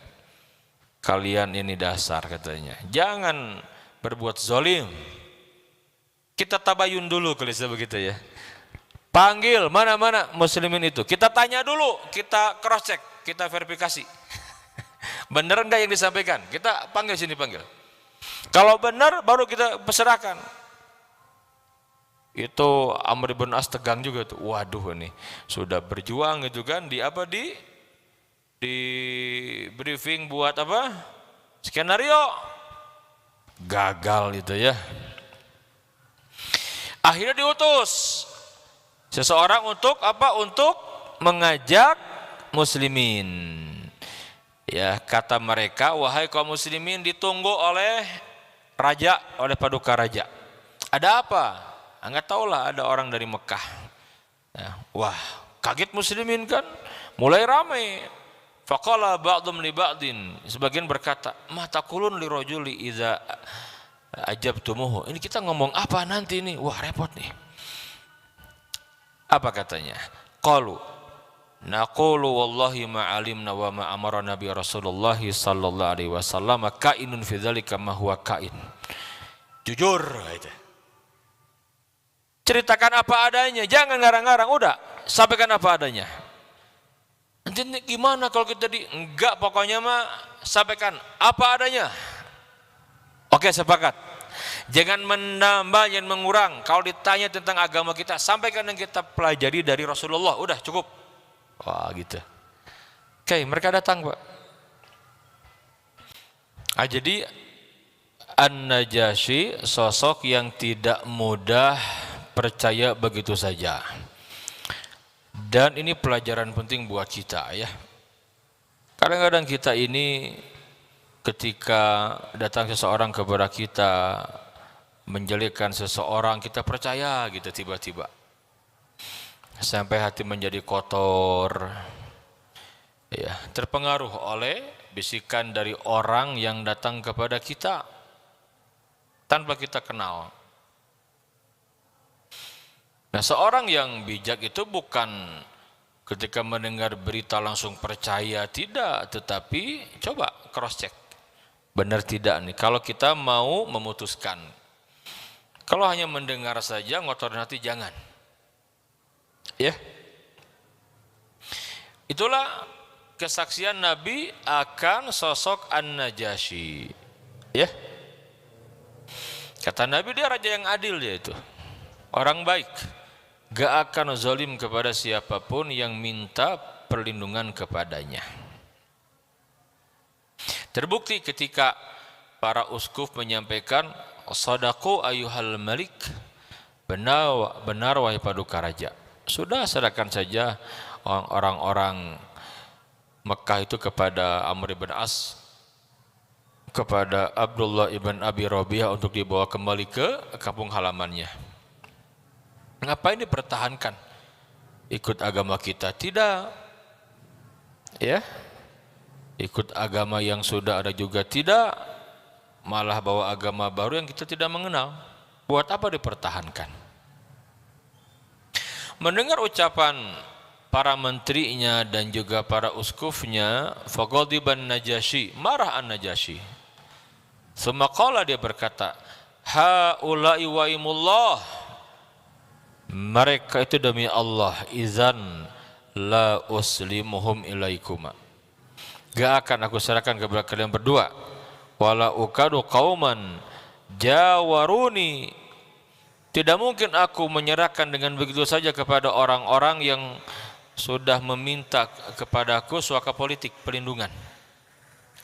Kalian ini dasar katanya. Jangan berbuat zalim. Kita tabayun dulu kalau begitu ya. Panggil mana-mana muslimin itu. Kita tanya dulu, kita cross check, kita verifikasi. Benar enggak yang disampaikan? Kita panggil sini, panggil. Kalau benar baru kita serahkan. Itu Amr ibn As tegang juga tuh. Waduh, ini sudah berjuang gitu kan di di briefing buat apa? Skenario. Gagal itu ya. Akhirnya diutus seseorang untuk apa? Untuk mengajak muslimin. Ya, kata mereka, wahai kaum muslimin, ditunggu oleh raja, oleh paduka raja. Ada apa? Enggak tahulah, ada orang dari Mekah. Ya, wah, kaget muslimin kan, mulai ramai. Faqala ba'dhum li ba'din, sebagian berkata, ma taqulun li rajuli idza ajabtumuhu. Ini kita ngomong apa nanti nih? Wah, repot nih. Apa katanya? Qalu naqulu wallahi ma alimna wa ma amara nabi Rasulullah sallallahu alaihi wasallam kainun fi dzalika ma huwa kain. Jujur gitu. Ceritakan apa adanya, jangan ngarang-ngarang, udah sampaikan apa adanya. Nanti gimana kalau kita enggak, pokoknya mah sampaikan apa adanya. Oke, sepakat. Jangan menambah, jangan mengurang. Kalau ditanya tentang agama kita, sampaikan yang kita pelajari dari Rasulullah, udah cukup. Wah, gitu. Oke, mereka datang, Pak. Jadi An-Najasyi sosok yang tidak mudah percaya begitu saja. Dan ini pelajaran penting buat kita ya. Kadang-kadang kita ini ketika datang seseorang kepada kita, menjelekkan seseorang, kita percaya gitu tiba-tiba. Sampai hati menjadi kotor, ya, terpengaruh oleh bisikan dari orang yang datang kepada kita tanpa kita kenal. Nah, seorang yang bijak itu bukan ketika mendengar berita langsung percaya, tidak, tetapi coba cross check, benar tidak nih, kalau kita mau memutuskan. Kalau hanya mendengar saja ngotorin hati, jangan. Ya, itulah kesaksian Nabi akan sosok An-Najasyi. Ya, kata Nabi, dia raja yang adil, dia itu orang baik, gak akan zalim kepada siapapun yang minta perlindungan kepadanya. Terbukti ketika para uskuf menyampaikan, sadaqu ayyuhal malik, benar wahai paduka raja. Sudah, serahkan saja orang-orang Mekah itu kepada Amr ibn As, kepada Abdullah ibn Abi Rabi'ah untuk dibawa kembali ke kampung halamannya. Ngapain dipertahankan? Ikut agama kita? Tidak. Ya, ikut agama yang sudah ada juga tidak, malah bawa agama baru yang kita tidak mengenal. Buat apa dipertahankan? Mendengar ucapan para menterinya dan juga para uskufnya, faghadiban Najasyi, marah An-Najasyi. Semaqala, dia berkata, haula'i waimullah, mereka itu demi Allah, izan la uslimuhum ilaikuma, gak akan aku serahkan kepada kalian berdua. Wala ukadu qauman jawaruni, tidak mungkin aku menyerahkan dengan begitu saja kepada orang-orang yang sudah meminta kepadaku suaka politik perlindungan.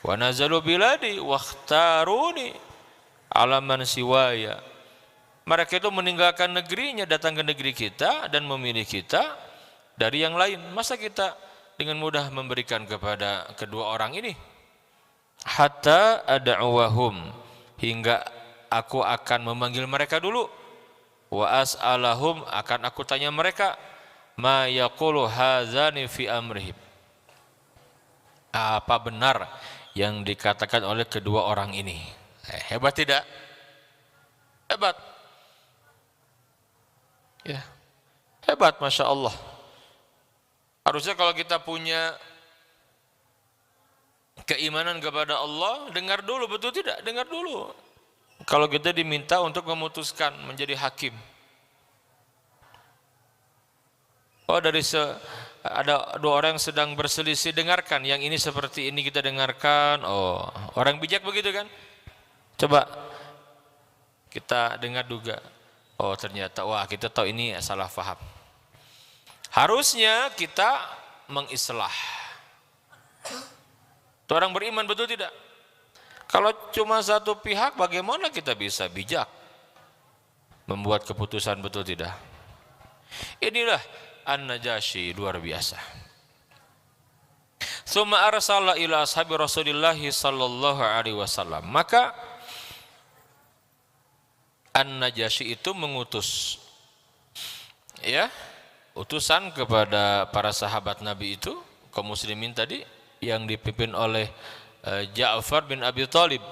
Wa nazalu biladi wakhtaruni ala man siwaya, mereka itu meninggalkan negerinya, datang ke negeri kita dan memilih kita dari yang lain. Masa kita dengan mudah memberikan kepada kedua orang ini? Hatta ad'uwahum, hingga aku akan memanggil mereka dulu. Wa as'alahum, akan aku tanya mereka, ma yaqulu hadzani fi amrihim, apa benar yang dikatakan oleh kedua orang ini. Hebat tidak? Hebat. Ya, hebat, Masya Allah. Harusnya kalau kita punya keimanan kepada Allah, dengar dulu, betul tidak? Dengar dulu. Kalau kita diminta untuk memutuskan, menjadi hakim. Oh, ada dua orang yang sedang berselisih, dengarkan. Yang ini seperti ini kita dengarkan. Oh, orang bijak begitu kan? Coba kita dengar juga. Oh, ternyata, wah, kita tahu ini salah faham. Harusnya kita mengislah. Itu orang beriman, betul tidak? Kalau cuma satu pihak, bagaimana kita bisa bijak membuat keputusan, betul tidak? Inilah An-Najasyi, luar biasa. Tsumma arsala ila ashabi Rasulillah sallallahu alaihi wasallam. Maka An-Najasyi itu mengutus, ya, utusan kepada para sahabat Nabi itu, kaum muslimin tadi yang dipimpin oleh Ja'far bin Abi Thalib.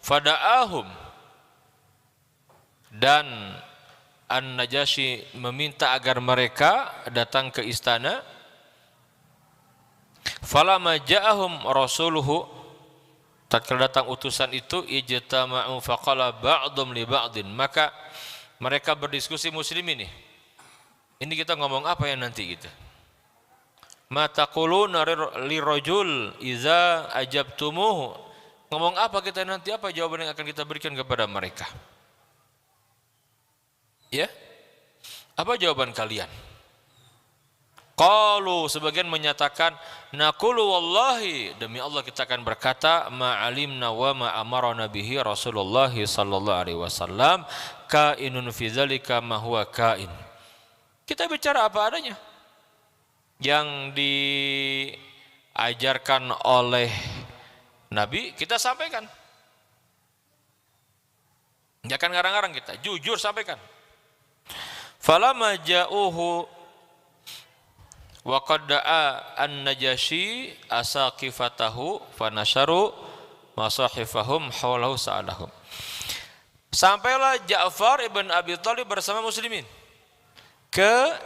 Fada'ahum, dan An-Najasyi meminta agar mereka datang ke istana. Falamma ja'ahum rasuluhu, tatkala datang utusan itu, ijtama'u faqala ba'dhum li ba'din, maka mereka berdiskusi muslimin nih. Ini kita ngomong apa ya nanti gitu. Ma taquluna lirajul iza ajabtumuhu, ngomong apa kita nanti, apa jawaban yang akan kita berikan kepada mereka? Ya, apa jawaban kalian? Qalu, sebagian menyatakan, naqulu wallahi, demi Allah kita akan berkata, ma'alimna wa ma amarana bihi Rasulullah sallallahu alaihi wasallam kainun fi dzalika ma huwa kain. Kita bicara apa adanya. Yang diajarkan oleh Nabi kita sampaikan. Jangan ngarang-ngarang, kita jujur sampaikan. Falamma ja'uhu wa qad da'a An-Najasyi asaqifatahu fanasharu masahifahum haulahu sa'alahum. Sampailah Ja'far ibn Abi Thalib bersama muslimin ke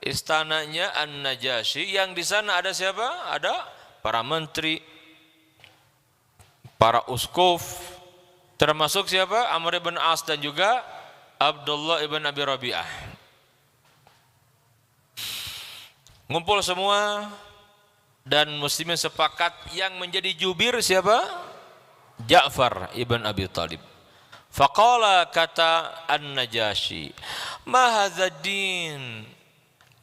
istananya An-Najasyi, yang di sana ada siapa? Ada para menteri, para uskuf, termasuk siapa? Amr ibn As dan juga Abdullah ibn Abi Rabi'ah. Ngumpul semua, dan muslimin sepakat yang menjadi jubir siapa? Ja'far ibn Abi Thalib. Faqala, kata An-Najasyi, ma hadzal din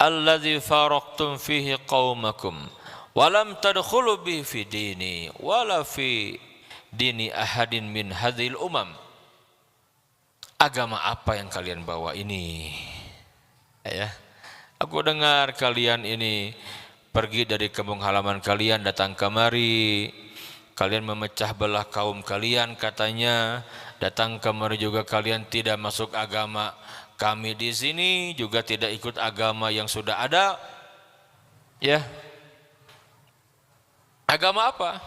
alladzi faraqtum fihi qaumakum wa lam tadkhulu bihi fi dini wala fi dini ahadin min hadhil umam. Agama apa yang kalian bawa ini? Ya, aku dengar kalian ini pergi dari kampung halaman kalian datang kemari, kalian memecah belah kaum kalian katanya, datang kemari juga kalian tidak masuk agama kami di sini, juga tidak ikut agama yang sudah ada. Ya, agama apa?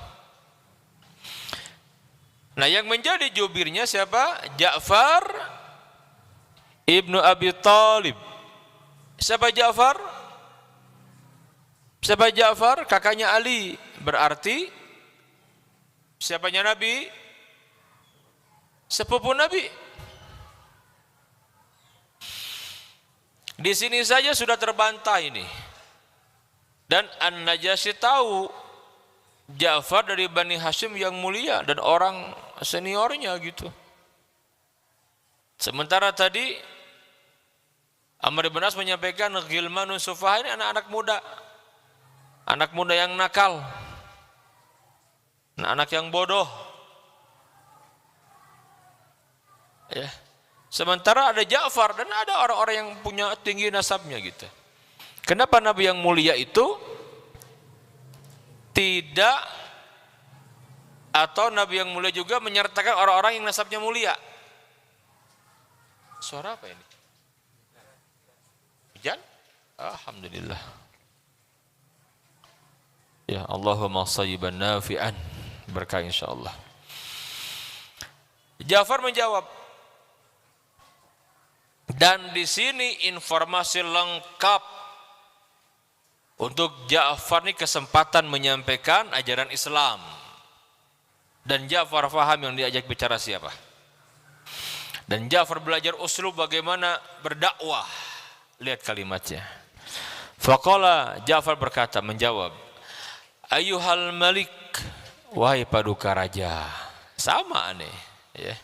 Nah, yang menjadi jubirnya siapa? Ja'far ibnu Abi Thalib. Siapa Ja'far? Siapa Ja'far? Kakaknya Ali. Berarti siapanya Nabi? Sepupu Nabi. Di sini saja sudah terbantah ini. Dan An-Najasyi tahu Ja'far dari Bani Hashim yang mulia dan orang seniornya gitu. Sementara tadi Amr bin As menyampaikan ghilmanun sufaha, ini anak-anak muda. Anak muda yang nakal. Anak yang bodoh. Ya. Sementara ada Ja'far dan ada orang-orang yang punya tinggi nasabnya gitu. Kenapa Nabi yang mulia itu tidak, atau Nabi yang mulia juga menyertakan orang-orang yang nasabnya mulia? Suara apa ini? Hujan? Alhamdulillah. Ya, Allahumma sayyiban nafi'an, berkah insyaallah. Ja'far menjawab, dan di sini informasi lengkap untuk Ja'far ini, kesempatan menyampaikan ajaran Islam. Dan Ja'far faham yang diajak bicara siapa. Dan Ja'far belajar uslub bagaimana berdakwah. Lihat kalimatnya. Faqala, Ja'far berkata, menjawab, ayyuhal malik, wahai paduka raja. Sama aneh, ya.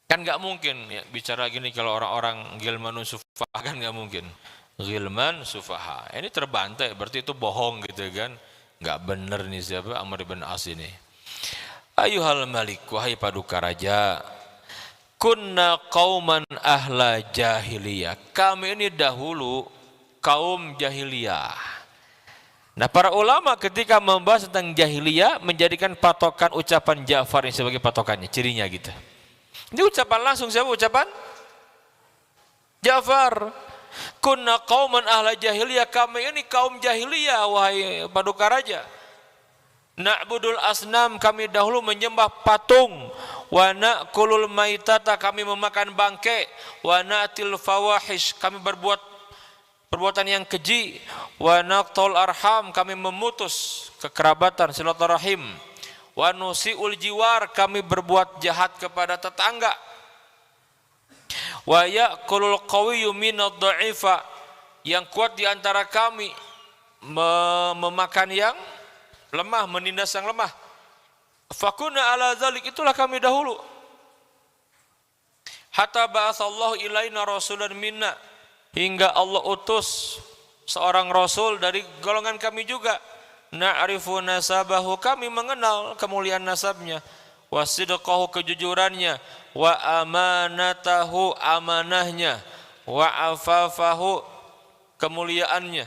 Kan nggak mungkin ya, bicara gini kalau orang-orang ghilmanun sufaha, kan nggak mungkin. Ghilman sufaha, ini terbantai, berarti itu bohong gitu kan. Enggak benar nih siapa Amr bin As ini. Ayuhal malik, wahai paduka raja, kunna qauman ahla jahiliyah. Kami ini dahulu kaum jahiliyah. Nah, para ulama ketika membahas tentang jahiliyah menjadikan patokan ucapan Ja'far ini sebagai patokannya, cirinya gitu. Ini ucapan langsung siapa ucapan? Ja'far. Kunna qauman ahla jahiliyah, kami ini kaum jahiliyah wahai paduka raja. Na'budul asnam, kami dahulu menyembah patung. Wa na'kulul maitata, kami memakan bangkai. Wa na'til fawahish, kami berbuat perbuatan yang keji. Wa naqtul arham, kami memutus kekerabatan silaturahim. Wa nusiul jiwar, kami berbuat jahat kepada tetangga. Wa ya'kulul qawiyyu minad dha'ifa, yang kuat di antara kami memakan yang lemah, menindas yang lemah. Fakuna ala dzalik, itulah kami dahulu. Hatta ba'atsallahu ilaina rasulan minna, hingga Allah utus seorang rasul dari golongan kami juga. Na'rifu nasabahu, kami mengenal kemuliaan nasabnya. Wa sidqahu, kejujurannya. Wa amanatahu, amanahnya. Wa afafahu, kemuliaannya.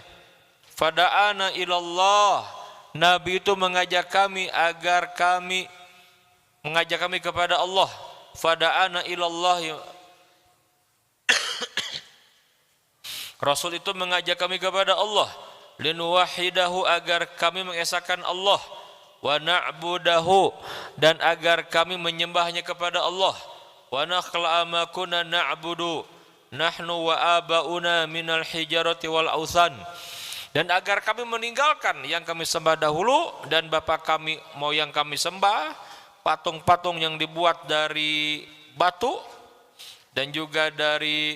Fada'ana ilallah, Nabi itu mengajak kami agar kami mengajak kami kepada Allah. Fada'ana ilallah, Rasul itu mengajak kami kepada Allah. Linuwahidahu, agar kami mengesahkan Allah. Wa na'budahu, dan agar kami menyembahnya kepada Allah. Wa nakhla ma kunna na'budu nahnu wa aba'una minal hijarati wal ausan, dan agar kami meninggalkan yang kami sembah dahulu dan bapak kami mau yang kami sembah, patung-patung yang dibuat dari batu dan juga dari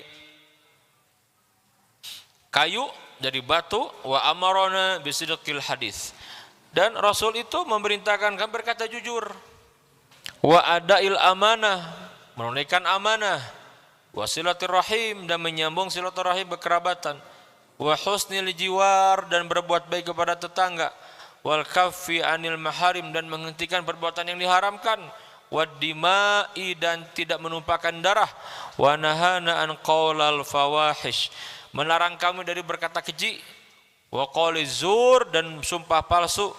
kayu, dari batu. Wa amarona bisidqil hadis, dan Rasul itu memerintahkan kami berkata jujur. Wa adail amanah, menunaikan amanah. Wa silaturahim, dan menyambung silaturahim berkerabatan. Wa husnil jiwar, dan berbuat baik kepada tetangga. Wal kaffi anil maharim, dan menghentikan perbuatan yang diharamkan. Wad dima'i, dan tidak menumpahkan darah. Wa nahana an qaulal fawahish, melarang kami dari berkata keji. Wa qawli zur, dan sumpah palsu.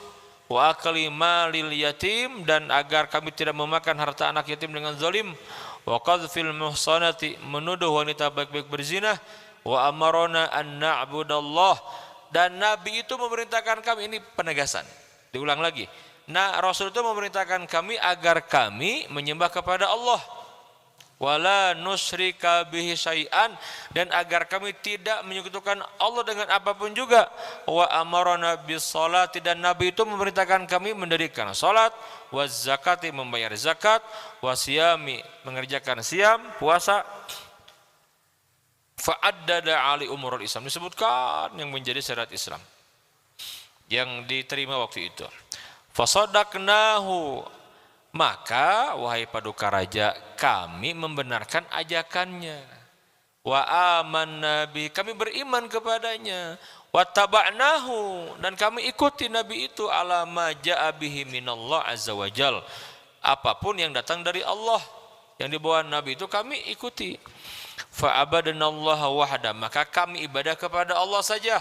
Wa akli malil yatim, dan agar kami tidak memakan harta anak yatim dengan zalim. Wa qadfil muhsanati, menuduh wanita baik-baik berzina. Wa amarona an na'budallah, dan Nabi itu memerintahkan kami, ini penegasan, diulang lagi. Nah, Rasul itu memerintahkan kami agar kami menyembah kepada Allah. Wala nusyrika bihi syai'an, dan agar kami tidak menyekutukan Allah dengan apapun juga. Wa amarona bis salati, dan Nabi itu memerintahkan kami mendirikan salat. Wa zakati, membayar zakat. Wa siyami, mengerjakan siam, puasa. Fa'addada ali umurul Islam, disebutkan yang menjadi syariat Islam yang diterima waktu itu. Fasadaqnahu, maka wahai paduka raja, kami membenarkan ajakannya. Wa amanna bi, kami beriman kepadanya. Wa taba'nahu, dan kami ikuti Nabi itu ala ma ja'a bihi minallah azza wajal, apapun yang datang dari Allah yang dibawa Nabi itu kami ikuti. Fa'abadnallaha wahda, maka kami ibadah kepada Allah saja.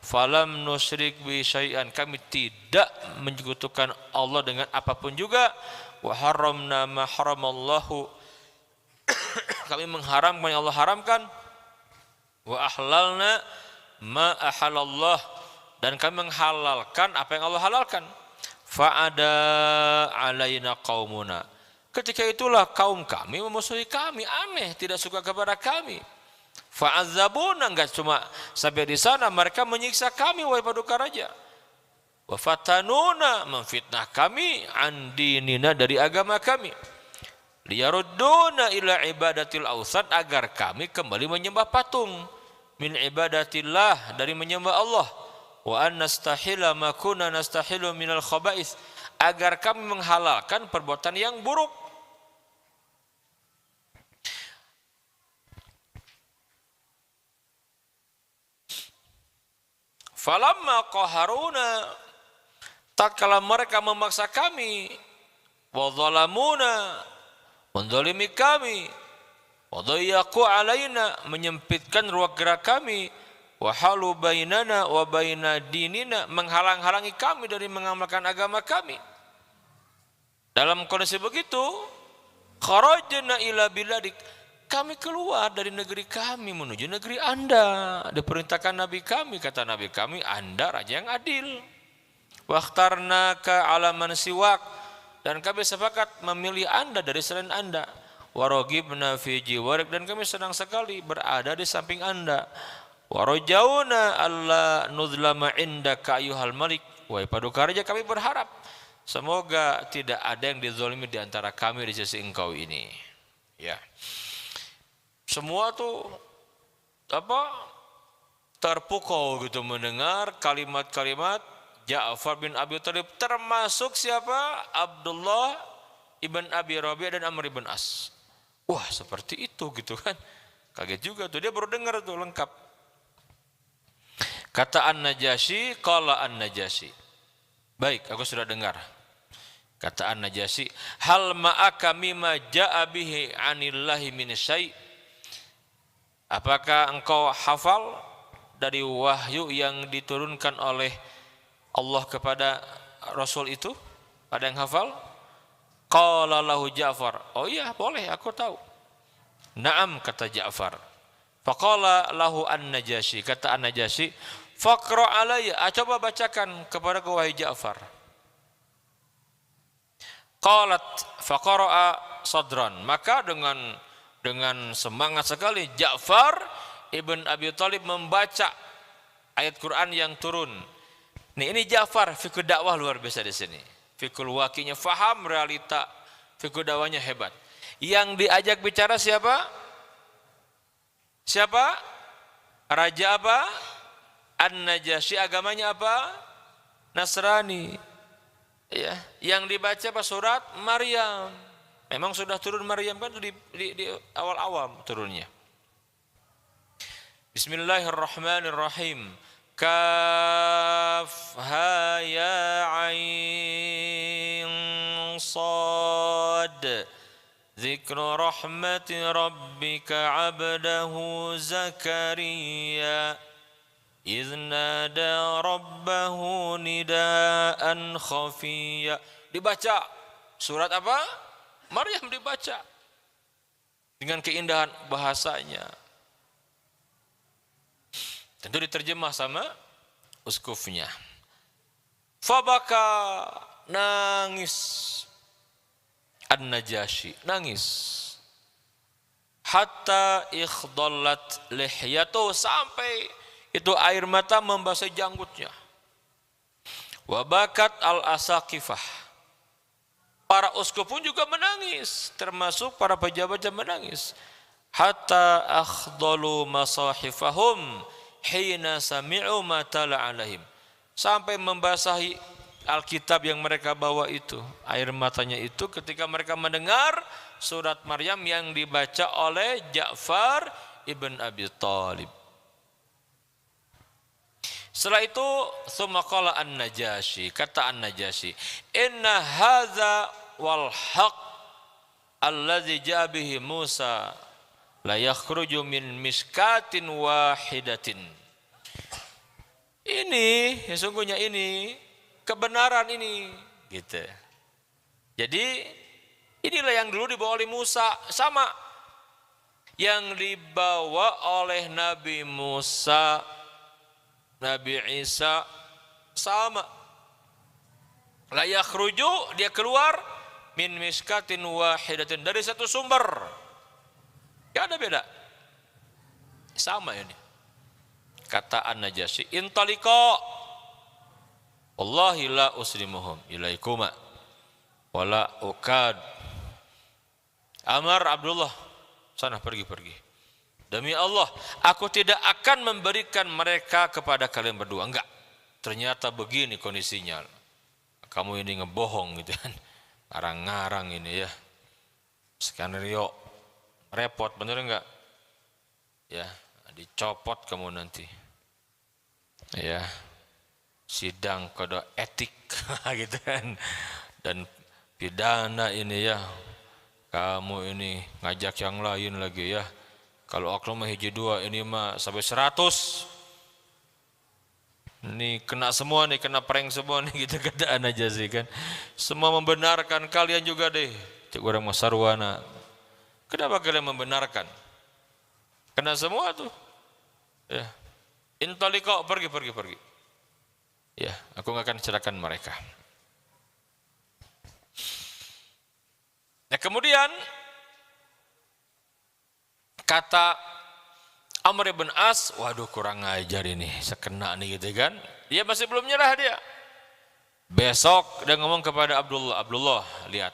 Falam nusyrik bi syai'an, kami tidak menyekutukan Allah dengan apapun juga. Wa haramna ma haramallahu, kami mengharamkan yang Allah haramkan. Wa ahlalna ma ahalallah, dan kami menghalalkan apa yang Allah halalkan. Fa'ada alaina qaumuna, ketika itulah kaum kami memusuhi kami, aneh, tidak suka kepada kami. Fa'adzabuna, enggak cuma sampai di sana, mereka menyiksa kami wahai paduka raja. Wa fatanuna, memfitnah kami, an dinina, dari agama kami. Liyarudduna ila ibadatil awsan, agar kami kembali menyembah patung. Min ibadatillah, dari menyembah Allah. Wa an nastahila ma kunna nastahilu minal khaba'is, agar kami menghalalkan perbuatan yang buruk. Falamma qaharuna, tatkala mereka memaksa kami, wa zalamuna, menzalimi kami, wa dhayyaqu alaina, menyempitkan ruang gerak kami, wa halu bainana wa baina dinina, menghalang-halangi kami dari mengamalkan agama kami. Dalam kondisi begitu, kharajna ila biladik, kami keluar dari negeri kami menuju negeri Anda. Diperintahkan Nabi kami, kata Nabi kami, Anda raja yang adil. Wakhtarnaka ala man siwak, dan kami sepakat memilih Anda dari selain Anda. Waragibna fi jiwarik, dan kami senang sekali berada di samping Anda. Warajauna alla nuzlama indaka ayyuhal malik, wahai paduka raja, kami berharap semoga tidak ada yang dizalimi di antara kami di sisi engkau ini. Ya. Semua tuh terpukau gitu mendengar kalimat-kalimat Ja'far bin Abi Thalib, termasuk siapa? Abdullah ibn Abi Rabi'ah dan Amr ibn As. Wah, seperti itu gitu kan. Kaget juga tuh, dia baru dengar tuh lengkap. Kata An-Najasyi, qala An-Najasyi, baik, aku sudah dengar. Kata An-Najasyi, hal ma'aka mimma ja'a bihi 'anillahi min syai', apakah engkau hafal dari wahyu yang diturunkan oleh Allah kepada Rasul itu? Ada yang hafal? Qala lahu Ja'far, oh iya boleh, aku tahu. Naam, kata Ja'far. Faqala lahu An-Najasyi, kata An-Najasyi, faqra alayya, coba bacakan kepada wahai Ja'far. Qalat faqara'a sadran, maka dengan semangat sekali Ja'far ibn Abi Thalib membaca ayat Quran yang turun. Nih, ini Ja'far fikih dakwah luar biasa di sini. Fikul waqinya, faham realita, fikih dakwahnya hebat. Yang diajak bicara siapa? Siapa? Raja apa? An-Najasyi, agamanya apa? Nasrani. Ya, yang dibaca apa? Surat Maryam. Memang sudah turun Maryam kan di awal-awal turunnya. Bismillahirrahmanirrahim. Kaf ha ya ain sad. Dzikru rahmati rabbika 'abdahu Zakaria idz nada rabbahu nidaan khafiyya. Dibaca surat apa? Maryam, dibaca dengan keindahan bahasanya. Tentu diterjemah sama uskufnya. Fabaka, nangis An-Najasyi, nangis. Hatta ikhdallat lihyatu, sampai itu air mata membasahi janggutnya. Wabakat al-asaqifah, para uskup pun juga menangis, termasuk para pejabat yang menangis. Hatta akhdalu masahifahum hina sami'u ma tala alaihim, sampai membasahi Alkitab yang mereka bawa itu, air matanya itu ketika mereka mendengar surat Maryam yang dibaca oleh Ja'far ibn Abi Thalib. Setelah itu, tsumma qala An-Najasyi, kata An-Najasyi, inna hadza wal haq allazi ja'a bihi Musa la yakhruju min miskatin wahidatin. Ini, sesungguhnya ini kebenaran ini, gitu. Jadi inilah yang dulu dibawa oleh Musa, sama yang dibawa oleh Nabi Musa, Nabi Isa, sama. La yakhruju, dia keluar min miskatin wahidatin, dari satu sumber. Gak ada beda. Sama ini. Kata An-Najasyi, intaliqa wallahi la uslimuhum ilaikuma wala ukad. Amar, Abdullah, sana pergi. Demi Allah, aku tidak akan memberikan mereka kepada kalian berdua. Enggak. Ternyata begini kondisinya. Kamu ini ngebohong gitu kan. Ngarang-ngarang ini ya. Skenario repot, bener enggak? Ya, dicopot kamu nanti. Ya. sidang kode etik gitu kan, dan pidana ini ya, kamu ini ngajak yang lain lagi ya, kalau oknum mah hiji dua, ini mah sampai 100, ini kena semua nih, kena prank semua nih gitu kata aja sih kan, semua membenarkan, kalian juga deh, cek orang mas sarwana, kenapa kalian membenarkan, kena semua tuh ya, intoliko pergi, ya aku nggak akan cerahkan mereka. Nah kemudian kata Amr bin As, waduh kurang ajar ini, sekena nih gitu kan. Dia masih belum nyerah dia. Besok dia ngomong kepada Abdullah, lihat,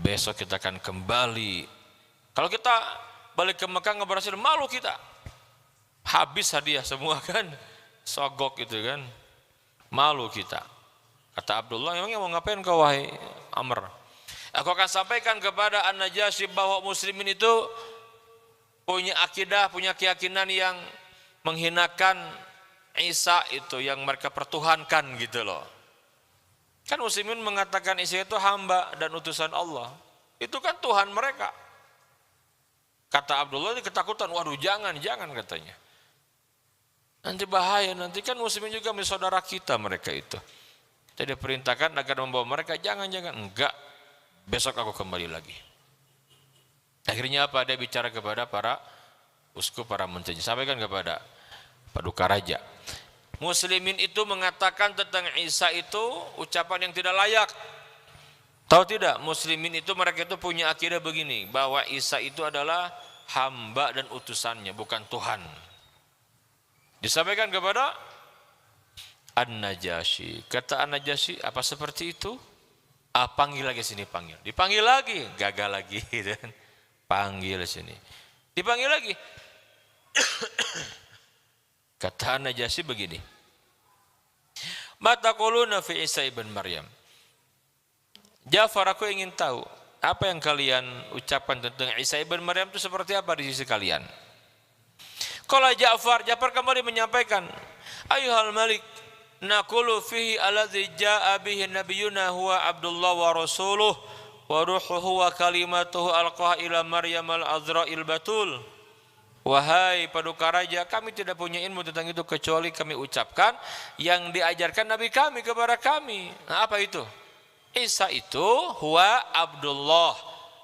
besok kita akan kembali. Kalau kita balik ke Mekah nggak berhasil, malu kita. Habis hadiah semua kan, sogok gitu kan, malu kita. Kata Abdullah, emangnya mau ngapain kau wahai Amr? Aku akan sampaikan kepada An-Najasyi bahwa muslimin itu punya akidah, punya keyakinan yang menghinakan Isa itu, yang mereka pertuhankan gitu loh. Kan muslimin mengatakan Isa itu hamba dan utusan Allah. Itu kan Tuhan mereka. Kata Abdullah ini ketakutan, waduh jangan katanya. Nanti bahaya, nanti kan muslimin juga menjadi saudara kita mereka itu. Jadi perintahkan agar membawa mereka, jangan, enggak. Besok aku kembali lagi. Akhirnya apa? Dia bicara kepada para uskup, para menteri, sampaikan kepada paduka raja. Muslimin itu mengatakan tentang Isa itu ucapan yang tidak layak. Tahu tidak? Muslimin itu, mereka itu punya akidah begini, bahwa Isa itu adalah hamba dan utusannya, bukan Tuhan. Disampaikan kepada An-Najasyi. Kata An-Najasyi, apa seperti itu? Panggil lagi sini, panggil. Dipanggil lagi, gagal lagi. Panggil sini. Dipanggil lagi. Kata An-Najasyi begini. Mata quluna fi Isa ibn Maryam. Ja'far, aku ingin tahu apa yang kalian ucapkan tentang Isa ibn Maryam itu seperti apa di sisi kalian. Qala Ja'far kembali menyampaikan, Ayuhal Malik, naqulu fihi alladzi jaa bihi nabiyuna huwa Abdullah wa rasuluh wa ruhuhu wa kalimatuhu alqaha ila Maryam al-Azra'il batul. Wahai paduka raja, kami tidak punya ilmu tentang itu kecuali kami ucapkan yang diajarkan Nabi kami kepada kami. Nah, apa itu? Isa itu huwa Abdullah,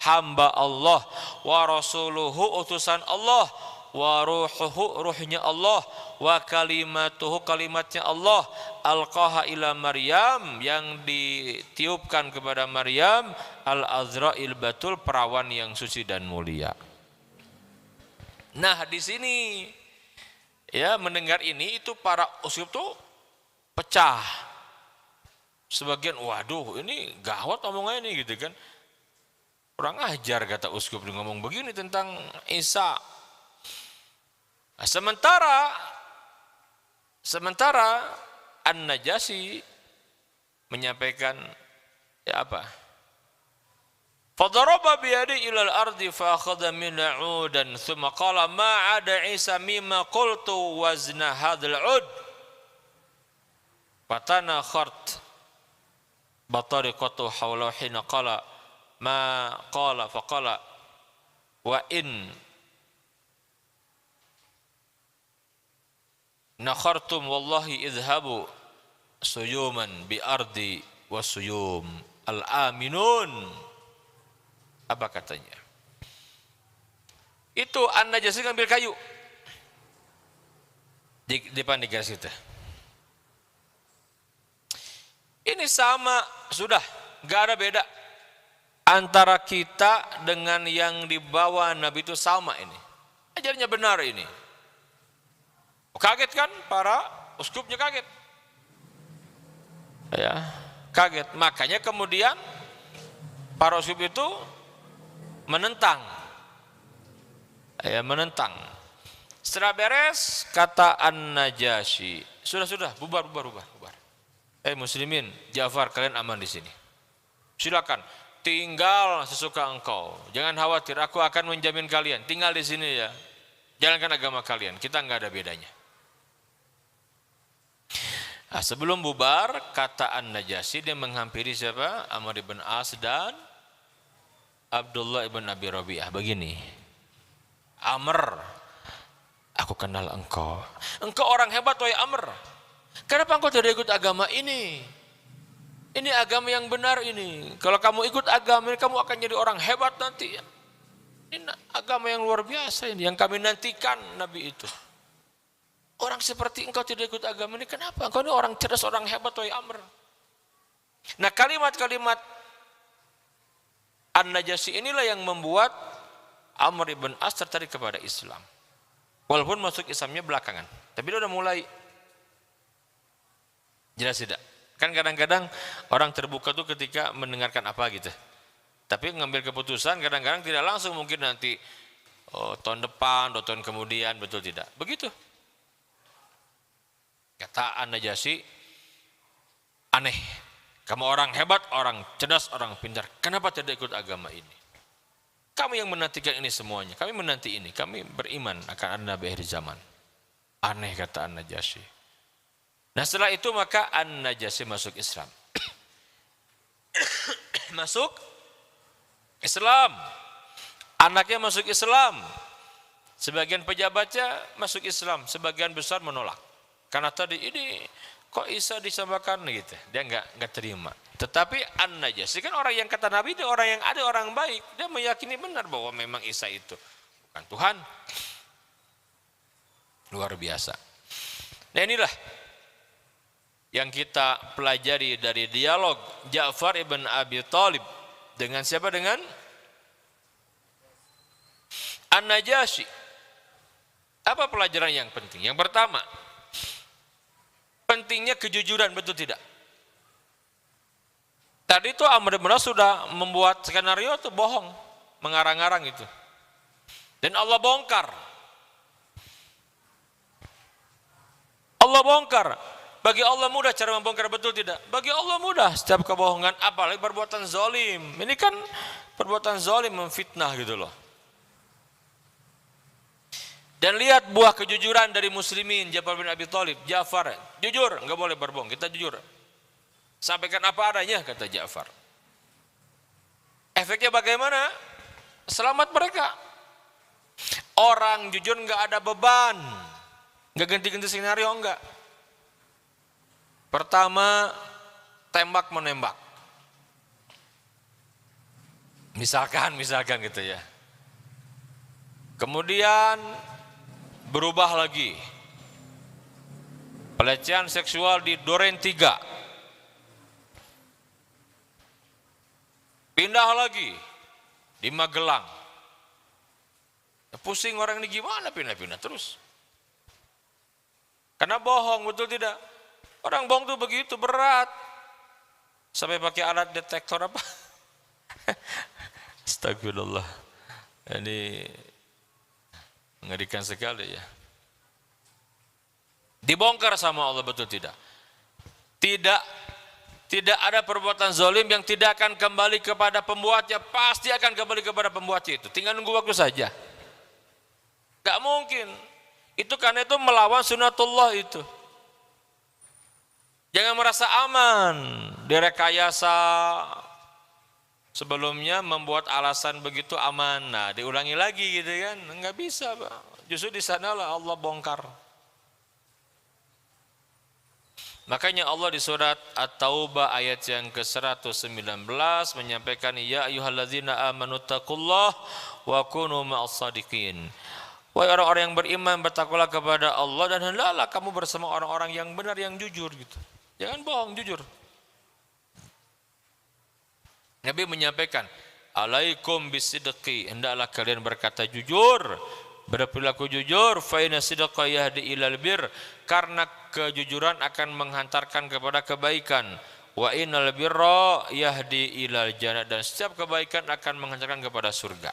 hamba Allah, wa rasuluhu, utusan Allah, wa ruhuhu, ruhnya Allah, wa kalimatuhu, kalimatnya Allah, alqaha ila Maryam, yang ditiupkan kepada Maryam, al-Azra'il batul, perawan yang suci dan mulia. Nah di sini ya, mendengar ini itu para uskup tuh pecah. Sebagian, waduh ini gawat omongannya ini gitu kan. Kurang ajar kata uskup ngomong begini tentang Isa. Nah, sementara An-Najasyi menyampaikan ya apa? Fadaraba biyadi ilal ardi fa akhadha min 'udan thumma qala ma 'ada Isa mimma qultu wazna hadzal 'ud. Fatana khart batariqatu hawla hina qala ma qala faqala wa in nakhartum wallahi idhabu suyuman bi ardi wasuyum al-aminun. Apa katanya? Itu An-Najasyi ngambil kayu di depan garis kita. Ini sama, sudah nggak ada beda antara kita dengan yang dibawa Nabi, itu sama ini. Ajarnya benar ini. Kaget kan para uskupnya, kaget. Ya, kaget. Makanya kemudian para uskup itu menentang. Ya, menentang. Setelah beres, kata An-Najasyi, sudah, bubar. Muslimin, Ja'far, kalian aman di sini. Silakan, tinggal sesuka engkau. Jangan khawatir, aku akan menjamin kalian. Tinggal di sini ya. Jalankan agama kalian, kita nggak ada bedanya. Nah, sebelum bubar, kata An-Najasyi dia menghampiri siapa? Amr ibn As dan Abdullah ibn Abi Rabi'ah. Begini, Amr, aku kenal engkau. Engkau orang hebat, wahai Amr. Kenapa engkau tidak ikut agama ini? Ini agama yang benar ini. Kalau kamu ikut agama ini, kamu akan jadi orang hebat nanti. Ini agama yang luar biasa ini, yang kami nantikan Nabi itu. Orang seperti engkau tidak ikut agama ini, kenapa? Engkau ini orang cerdas, orang hebat, wahai Amr. Nah, kalimat-kalimat An-Najasyi inilah yang membuat Amr ibn As tertarik kepada Islam. Walaupun masuk Islamnya belakangan. Tapi dia udah mulai. Jelas tidak? Kan kadang-kadang orang terbuka tuh ketika mendengarkan apa gitu. Tapi ngambil keputusan kadang-kadang tidak langsung, mungkin nanti tahun depan, 2 tahun kemudian, betul tidak? Begitu. Kata An-Najasyi, aneh. Kamu orang hebat, orang cerdas, orang pintar. Kenapa tidak ikut agama ini? Kami yang menantikan ini semuanya. Kami menanti ini. Kami beriman akan ada Nabi akhir zaman. Aneh, kata An-Najasyi. Nah, setelah itu maka An-Najasyi masuk Islam. Masuk Islam. Anaknya masuk Islam. Sebagian pejabatnya masuk Islam. Sebagian besar menolak. Karena tadi ini kok Isa disamakan gitu. Dia enggak terima. Tetapi An-Najasyi kan orang yang kata Nabi, dia orang yang ada, orang baik. Dia meyakini benar bahwa memang Isa itu bukan Tuhan. Luar biasa. Nah, inilah yang kita pelajari dari dialog Ja'far ibn Abi Thalib dengan siapa? Dengan An-Najasyi. Apa pelajaran yang penting? Yang pertama, pentingnya kejujuran, betul tidak? Tadi itu Amr bin As sudah membuat skenario itu bohong, mengarang-arang itu. Dan Allah bongkar. Allah bongkar. Bagi Allah mudah cara membongkar, betul tidak? Bagi Allah mudah setiap kebohongan, apalagi perbuatan zalim. Ini kan perbuatan zalim, memfitnah gitu loh. Dan lihat buah kejujuran dari muslimin, Ja'far bin Abi Thalib. Ja'far, jujur, enggak boleh berbohong, kita jujur. Sampaikan apa adanya, kata Ja'far. Efeknya bagaimana? Selamat mereka. Orang jujur enggak ada beban. Enggak ganti-ganti skenario, enggak. Pertama, tembak menembak. Misalkan gitu ya. Kemudian berubah lagi. Pelecehan seksual di Duren 3. Pindah lagi di Magelang. Pusing orang ini, gimana pindah-pindah terus. Karena bohong, betul tidak? Orang bohong itu begitu berat. Sampai pakai alat detektor apa? Astagfirullah. Ini mengerikan sekali ya. Dibongkar sama Allah, betul tidak? Tidak ada perbuatan zalim yang tidak akan kembali kepada pembuatnya. Pasti akan kembali kepada pembuatnya itu. Tinggal nunggu waktu saja. Gak mungkin. Itu karena itu melawan sunatullah itu. Jangan merasa aman, direkayasa sebelumnya membuat alasan begitu aman. Nah, diulangi lagi gitu kan, enggak bisa, Pak. Justru di sanalah Allah bongkar. Makanya Allah di surat At-Taubah ayat yang ke-119 menyampaikan, ya ayyuhalladzina amanu taqullaha wa kunu ma'as shadiqin. Wahai orang-orang yang beriman, bertakwalah kepada Allah dan hendaklah kamu bersama orang-orang yang benar, yang jujur gitu. Jangan bohong, jujur. Nabi menyampaikan, alaikum bisidqi, hendaklah kalian berkata jujur, berperilaku jujur, fa inna sidqa yahdi ilal bir, karena kejujuran akan menghantarkan kepada kebaikan. Wa innal birra yahdi ilal jannah, dan setiap kebaikan akan menghantarkan kepada surga.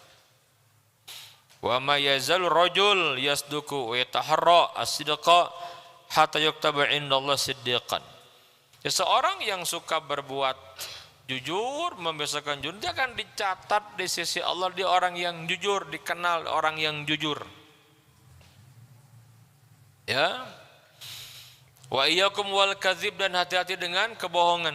Wa ma yazal rajul yasduku wa yataharra as-sidqa hatta yuktaba indallahi siddiqan. Seseorang yang suka berbuat jujur, membiasakan jujur, dia akan dicatat di sisi Allah, dia orang yang jujur, dikenal orang yang jujur. Ya. Wa iyyakum wal kadzib, dan hati-hati dengan kebohongan.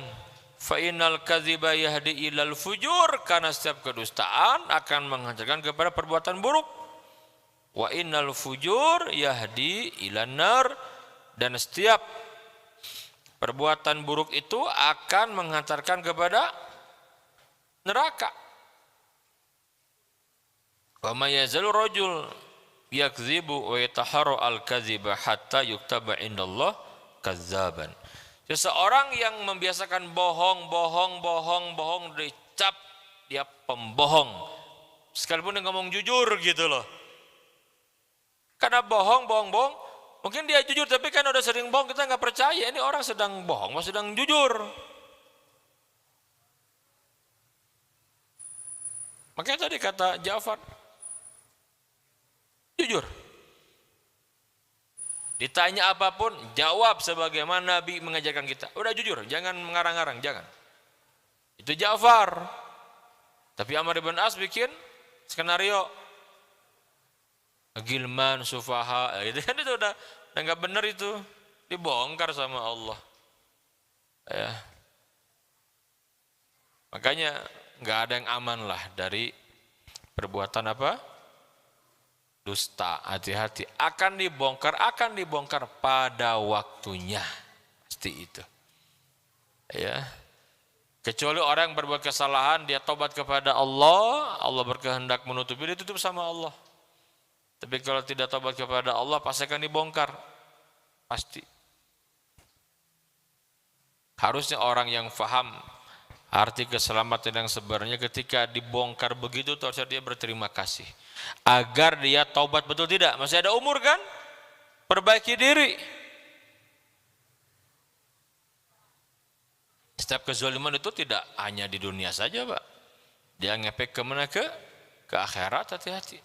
Fa innal kadziba yahdi ilal fujur, karena setiap kedustaan akan menghantarkan kepada perbuatan buruk. Wa innal fujur yahdi ilan nar, dan setiap perbuatan buruk itu akan menghantarkan kepada neraka. Wa may yazalu rajul yakdzibu wa yataharra al-kadziba hatta yuktaba indallah kadzaban. Seseorang yang membiasakan bohong, dicap dia pembohong. Sekalipun dia ngomong jujur gitu loh. Karena bohong, mungkin dia jujur tapi kan udah sering bohong, kita nggak percaya ini orang sedang bohong, sedang jujur. Makanya tadi kata Ja'far, jujur. Ditanya apapun, jawab sebagaimana Nabi mengajarkan kita. Udah jujur, jangan mengarang-arang, jangan. Itu Ja'far. Tapi Amr ibn As bikin skenario. Gilman, sufaha, itu kan itu udah nggak benar itu. Dibongkar sama Allah. Ya. Makanya nggak ada yang aman lah dari perbuatan apa? Dusta. Hati-hati, akan dibongkar pada waktunya, pasti itu. Ya, kecuali orang yang berbuat kesalahan, dia tobat kepada Allah, Allah berkehendak menutupi, dia tutup sama Allah. Tapi kalau tidak tobat kepada Allah, pasti akan dibongkar, pasti. Harusnya orang yang faham arti keselamatan yang sebenarnya, ketika dibongkar begitu, harusnya dia berterima kasih. Agar dia taubat, betul tidak? Masih ada umur kan? Perbaiki diri. Setiap kezaliman itu tidak hanya di dunia saja, Pak. Dia ngepek kemana? Ke akhirat, hati-hati.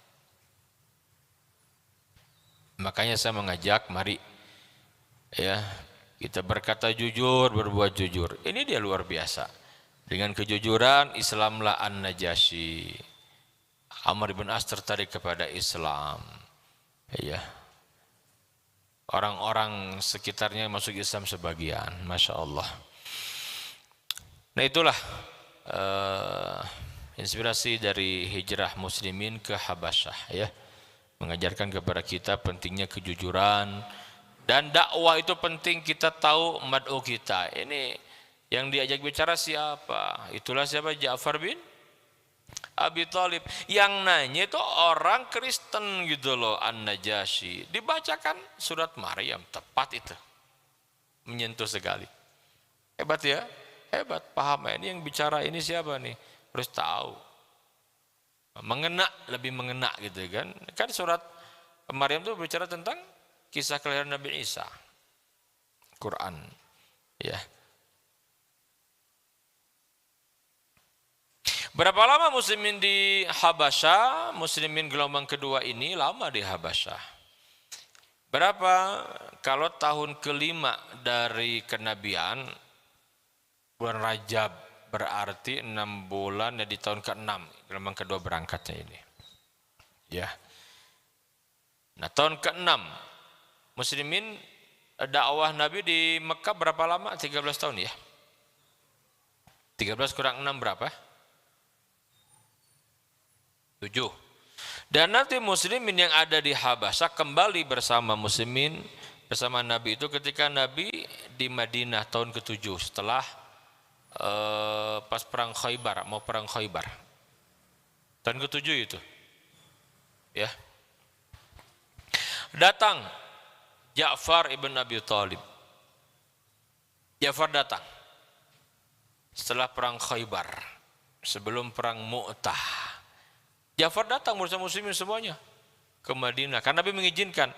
Makanya saya mengajak, mari ya kita berkata jujur, berbuat jujur. Ini dia luar biasa. Dengan kejujuran, Islamlah An-Najasyi. Amr ibn As tertarik kepada Islam. Ya. Orang-orang sekitarnya masuk Islam sebagian, Masya Allah. Nah itulah inspirasi dari hijrah muslimin ke Habasyah, ya. Mengajarkan kepada kita pentingnya kejujuran, dan dakwah itu penting kita tahu mad'u kita. Ini yang diajak bicara siapa? Itulah siapa? Ja'far bin Abi Thalib. Yang nanya itu orang Kristen gitu loh, An-Najasyi. Dibacakan surat Maryam, tepat itu. Menyentuh sekali. Hebat ya? Hebat, paham ya? Ini yang bicara ini siapa nih? Harus tahu. Mengena, lebih mengena gitu kan. Kan surat Maryam itu bicara tentang kisah kelahiran Nabi Isa. Quran. Ya. Berapa lama muslimin di Habasyah? Muslimin gelombang kedua ini lama di Habasyah. Berapa? Kalau tahun kelima dari kenabian, bulan Rajab, berarti 6 bulan ya, di tahun ke-6 gelombang kedua berangkatnya ini. Ya. Nah, tahun ke-6 muslimin dakwah Nabi di Mekah berapa lama? 13 tahun ya. 13 kurang 6 berapa? 7. Dan nanti muslimin yang ada di Habasyah kembali bersama muslimin, bersama Nabi itu ketika Nabi di Madinah tahun ke-7 setelah pas perang Khaybar, mau perang Khaybar. Tahun ke-7 itu. Ya. Datang Ja'far ibn Abi Thalib. Ja'far datang setelah perang Khaybar, sebelum perang Mu'tah. Ja'far datang bersama muslimin semuanya ke Madinah karena Nabi mengizinkan.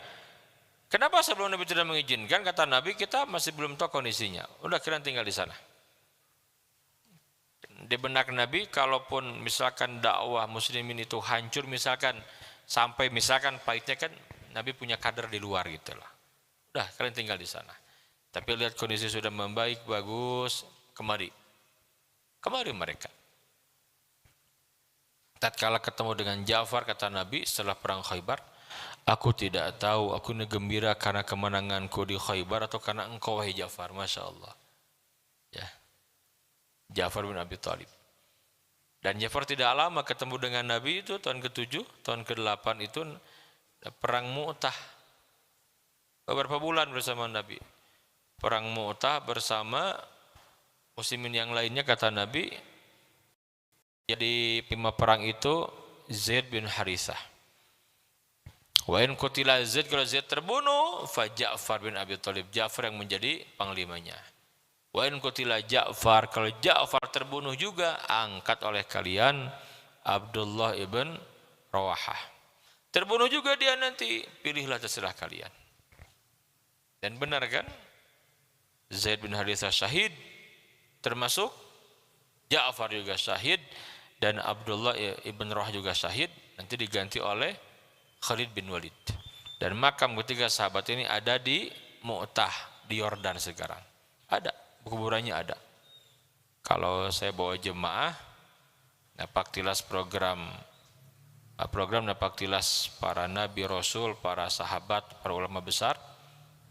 Kenapa sebelum Nabi tidak mengizinkan? Kata Nabi, kita masih belum tahu kondisinya. Udah, kalian tinggal di sana. Di benak Nabi, kalaupun misalkan dakwah muslimin itu hancur, misalkan sampai misalkan pahitnya kan Nabi punya kader di luar gitu lah. Udah, kalian tinggal di sana. Tapi lihat kondisi sudah membaik, bagus, kemari mereka. Tatkala ketemu dengan Ja'far, kata Nabi setelah perang Khaybar, Aku tidak tahu, aku ini gembira karena kemenanganku di Khaybar atau karena engkau wahai Ja'far. Masya Allah. Ya, Ja'far bin Abi Thalib. Dan Ja'far tidak lama ketemu dengan Nabi itu, tahun ke-7, tahun ke-8 itu perang Mu'tah. Beberapa bulan bersama Nabi. Perang Mu'tah bersama muslimin yang lainnya, kata Nabi. Jadi pima perang itu Zaid bin Harithah. Wa in qutila Zaid, kalau Zaid terbunuh, fa Ja'far bin Abi Thalib, Ja'far yang menjadi panglimanya. Wa in qutila Ja'far, kalau Ja'far terbunuh juga, angkat oleh kalian Abdullah ibn Rawahah. Terbunuh juga dia nanti, pilihlah terserah kalian. Dan benar kan? Zaid bin Harithah syahid, termasuk Ja'far juga syahid, dan Abdullah ibn Rawahah juga syahid, nanti diganti oleh Khalid bin Walid. Dan makam ketiga sahabat ini ada di Mu'tah, di Yordan sekarang. Ada, kuburannya ada. Kalau saya bawa jemaah, napaktilas program napaktilas para nabi, rasul, para sahabat, para ulama besar,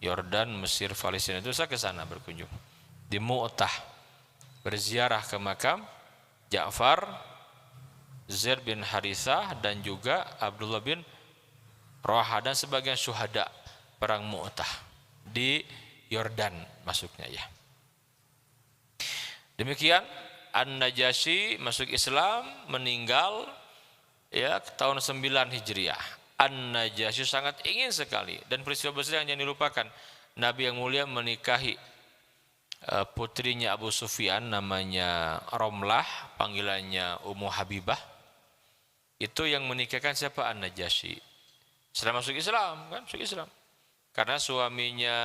Yordan, Mesir, Palestina, itu saya ke sana berkunjung. Di Mu'tah, berziarah ke makam Ja'far, Zaid bin Harithah, dan juga Abdullah bin Rawahah dan sebagian syuhada perang Mu'tah di Yordan masuknya ya. Demikian An-Najasyi masuk Islam, meninggal ya tahun 9 Hijriah. An-Najasyi sangat ingin sekali, dan peristiwa besar yang jangan dilupakan, Nabi yang mulia menikahi putrinya Abu Sufyan, namanya Romlah, panggilannya Ummu Habibah. Itu yang menikahkan siapa? An-Najasyi. Setelah masuk Islam, kan masuk Islam. Karena suaminya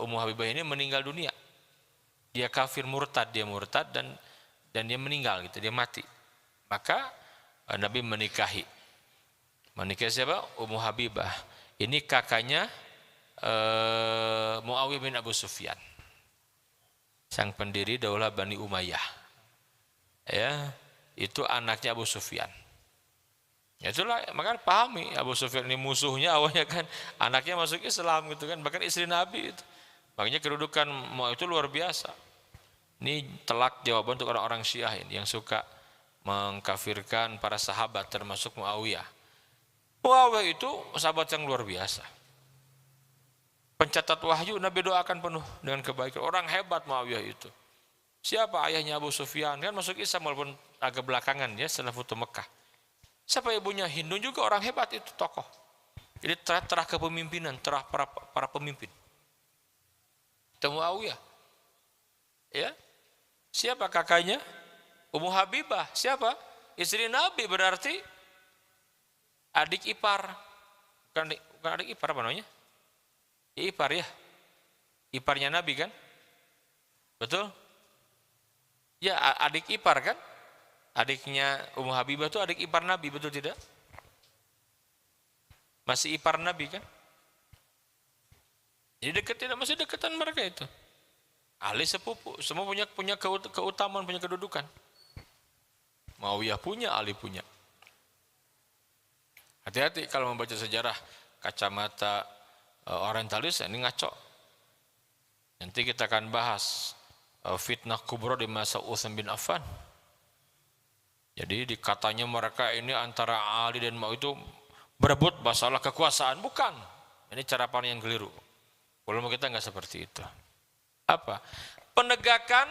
Ummu Habibah ini meninggal dunia. Dia kafir, murtad, dan dia meninggal gitu, dia mati. Maka Nabi menikahi siapa? Ummu Habibah. Ini kakaknya Muawiyah bin Abu Sufyan, sang pendiri Daulah Bani Umayyah. Ya, itu anaknya Abu Sufyan. Ya itulah, maka pahami Abu Sufyan ini musuhnya awalnya kan, anaknya masuk Islam gitu kan, bahkan istri Nabi itu. Makanya kedudukan Muawiyah itu luar biasa. Ini telak jawaban untuk orang-orang Syiah ini yang suka mengkafirkan para sahabat termasuk Muawiyah. Muawiyah itu sahabat yang luar biasa. Pencatat wahyu, Nabi doakan penuh dengan kebaikan. Orang hebat Muawiyah itu. Siapa ayahnya Abu Sufyan? Kan masuk Islam walaupun agak belakangan ya, setelah Futuh Mekah. Siapa ibunya? Hindu, juga orang hebat itu, tokoh. Jadi terah kepemimpinan, terah para pemimpin. Itu Muawiyah. Ya. Siapa kakaknya? Ummu Habibah. Siapa? Istri Nabi, berarti adik ipar. Bukan adik ipar, apa namanya? Ipar ya. Iparnya Nabi kan? Betul? Ya, adik ipar kan? Adiknya Ummu Habibah itu adik ipar Nabi, betul tidak? Masih ipar Nabi kan? Jadi dekat, tidak, masih dekatan mereka itu. Ahli sepupu, semua punya keutamaan, punya kedudukan. Muawiyah punya, Ali punya. Hati-hati kalau membaca sejarah kacamata orientalis, ini ngaco. Nanti kita akan bahas fitnah kubra di masa Utsman bin Affan. Jadi dikatanya mereka ini antara Ali dan Muawiyah itu berebut masalah kekuasaan. Bukan. Ini cara pandang yang keliru. Ulama kita enggak seperti itu. Apa? Penegakan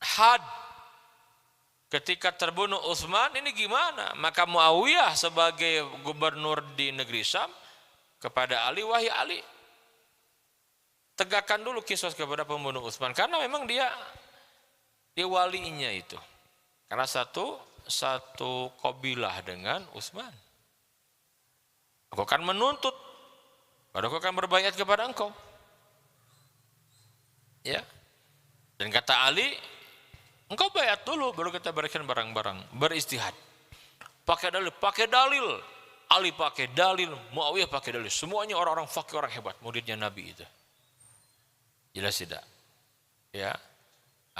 had ketika terbunuh Utsman ini gimana? Maka Muawiyah sebagai gubernur di negeri Syam kepada Ali, wahai Ali, tegakkan dulu qisas kepada pembunuh Utsman, karena memang dia walinya itu. Karena satu kabilah dengan Utsman. Aku akan menuntut, aku akan berbaiat kepada engkau. Ya. Dan kata Ali, engkau baiat dulu baru kita berikan barang-barang, beristihad. Pakai dalil. Ali pakai dalil, Muawiyah pakai dalil. Semuanya orang-orang fakih, orang hebat, muridnya Nabi itu. Jelas tidak? Ya.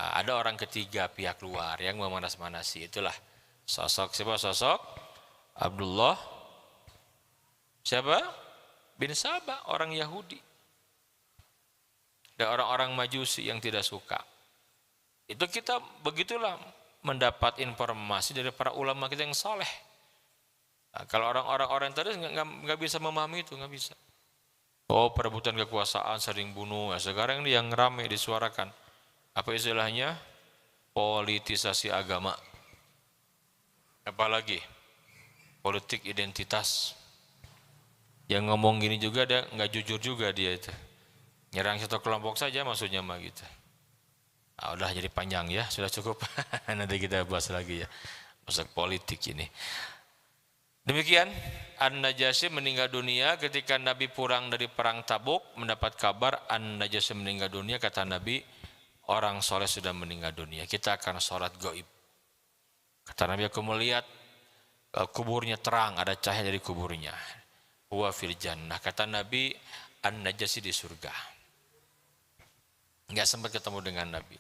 Ada orang ketiga pihak luar yang memanas-manasi, itulah sosok siapa? Sosok Abdullah Siapa? Bin Sabah, orang Yahudi. Dan orang-orang Majusi yang tidak suka. Itu kita begitulah mendapat informasi dari para ulama kita yang saleh. Nah, kalau orang-orang orientalis nggak bisa memahami itu, nggak bisa. Oh, perebutan kekuasaan, sering bunuh. Nah, sekarang ini yang ramai disuarakan. Apa istilahnya? Politisasi agama. Apalagi politik identitas. Yang ngomong gini juga dia nggak jujur juga dia itu. Nyerang satu kelompok saja maksudnya mah gitu. Nah, udah jadi panjang ya, sudah cukup. Nanti kita bahas lagi ya. Masuk politik ini. Demikian, An-Najasyi meninggal dunia ketika Nabi pulang dari perang Tabuk, mendapat kabar An-Najasyi meninggal dunia, kata Nabi, orang soleh sudah meninggal dunia. Kita akan sholat gaib. Kata Nabi, aku melihat kuburnya terang, ada cahaya dari kuburnya. Huwa fil jannah. Kata Nabi, An-Najasyi di surga. Enggak sempat ketemu dengan Nabi.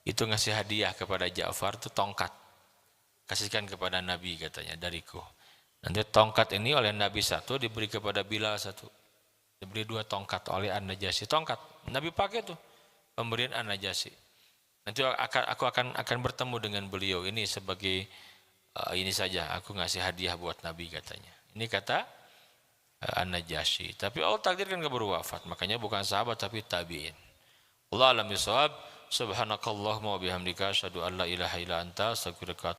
Itu ngasih hadiah kepada Ja'far itu tongkat. Kasihkan kepada Nabi katanya, dariku. Nanti tongkat ini oleh Nabi satu diberi kepada Bilal satu. Diberi 2 tongkat oleh An-Najasyi. Tongkat. Nabi pakai tuh pemberian An-Najasyi. Nanti aku akan bertemu dengan beliau ini sebagai ini saja, aku ngasih hadiah buat Nabi katanya. Ini kata An-Najasyi. Tapi Allah takdirkan keburu wafat. Makanya bukan sahabat tapi tabi'in. Allah alam bisawab. Subhanakallahumma wa bihamdika asyhadu an la ilaha illa anta astaghfiruka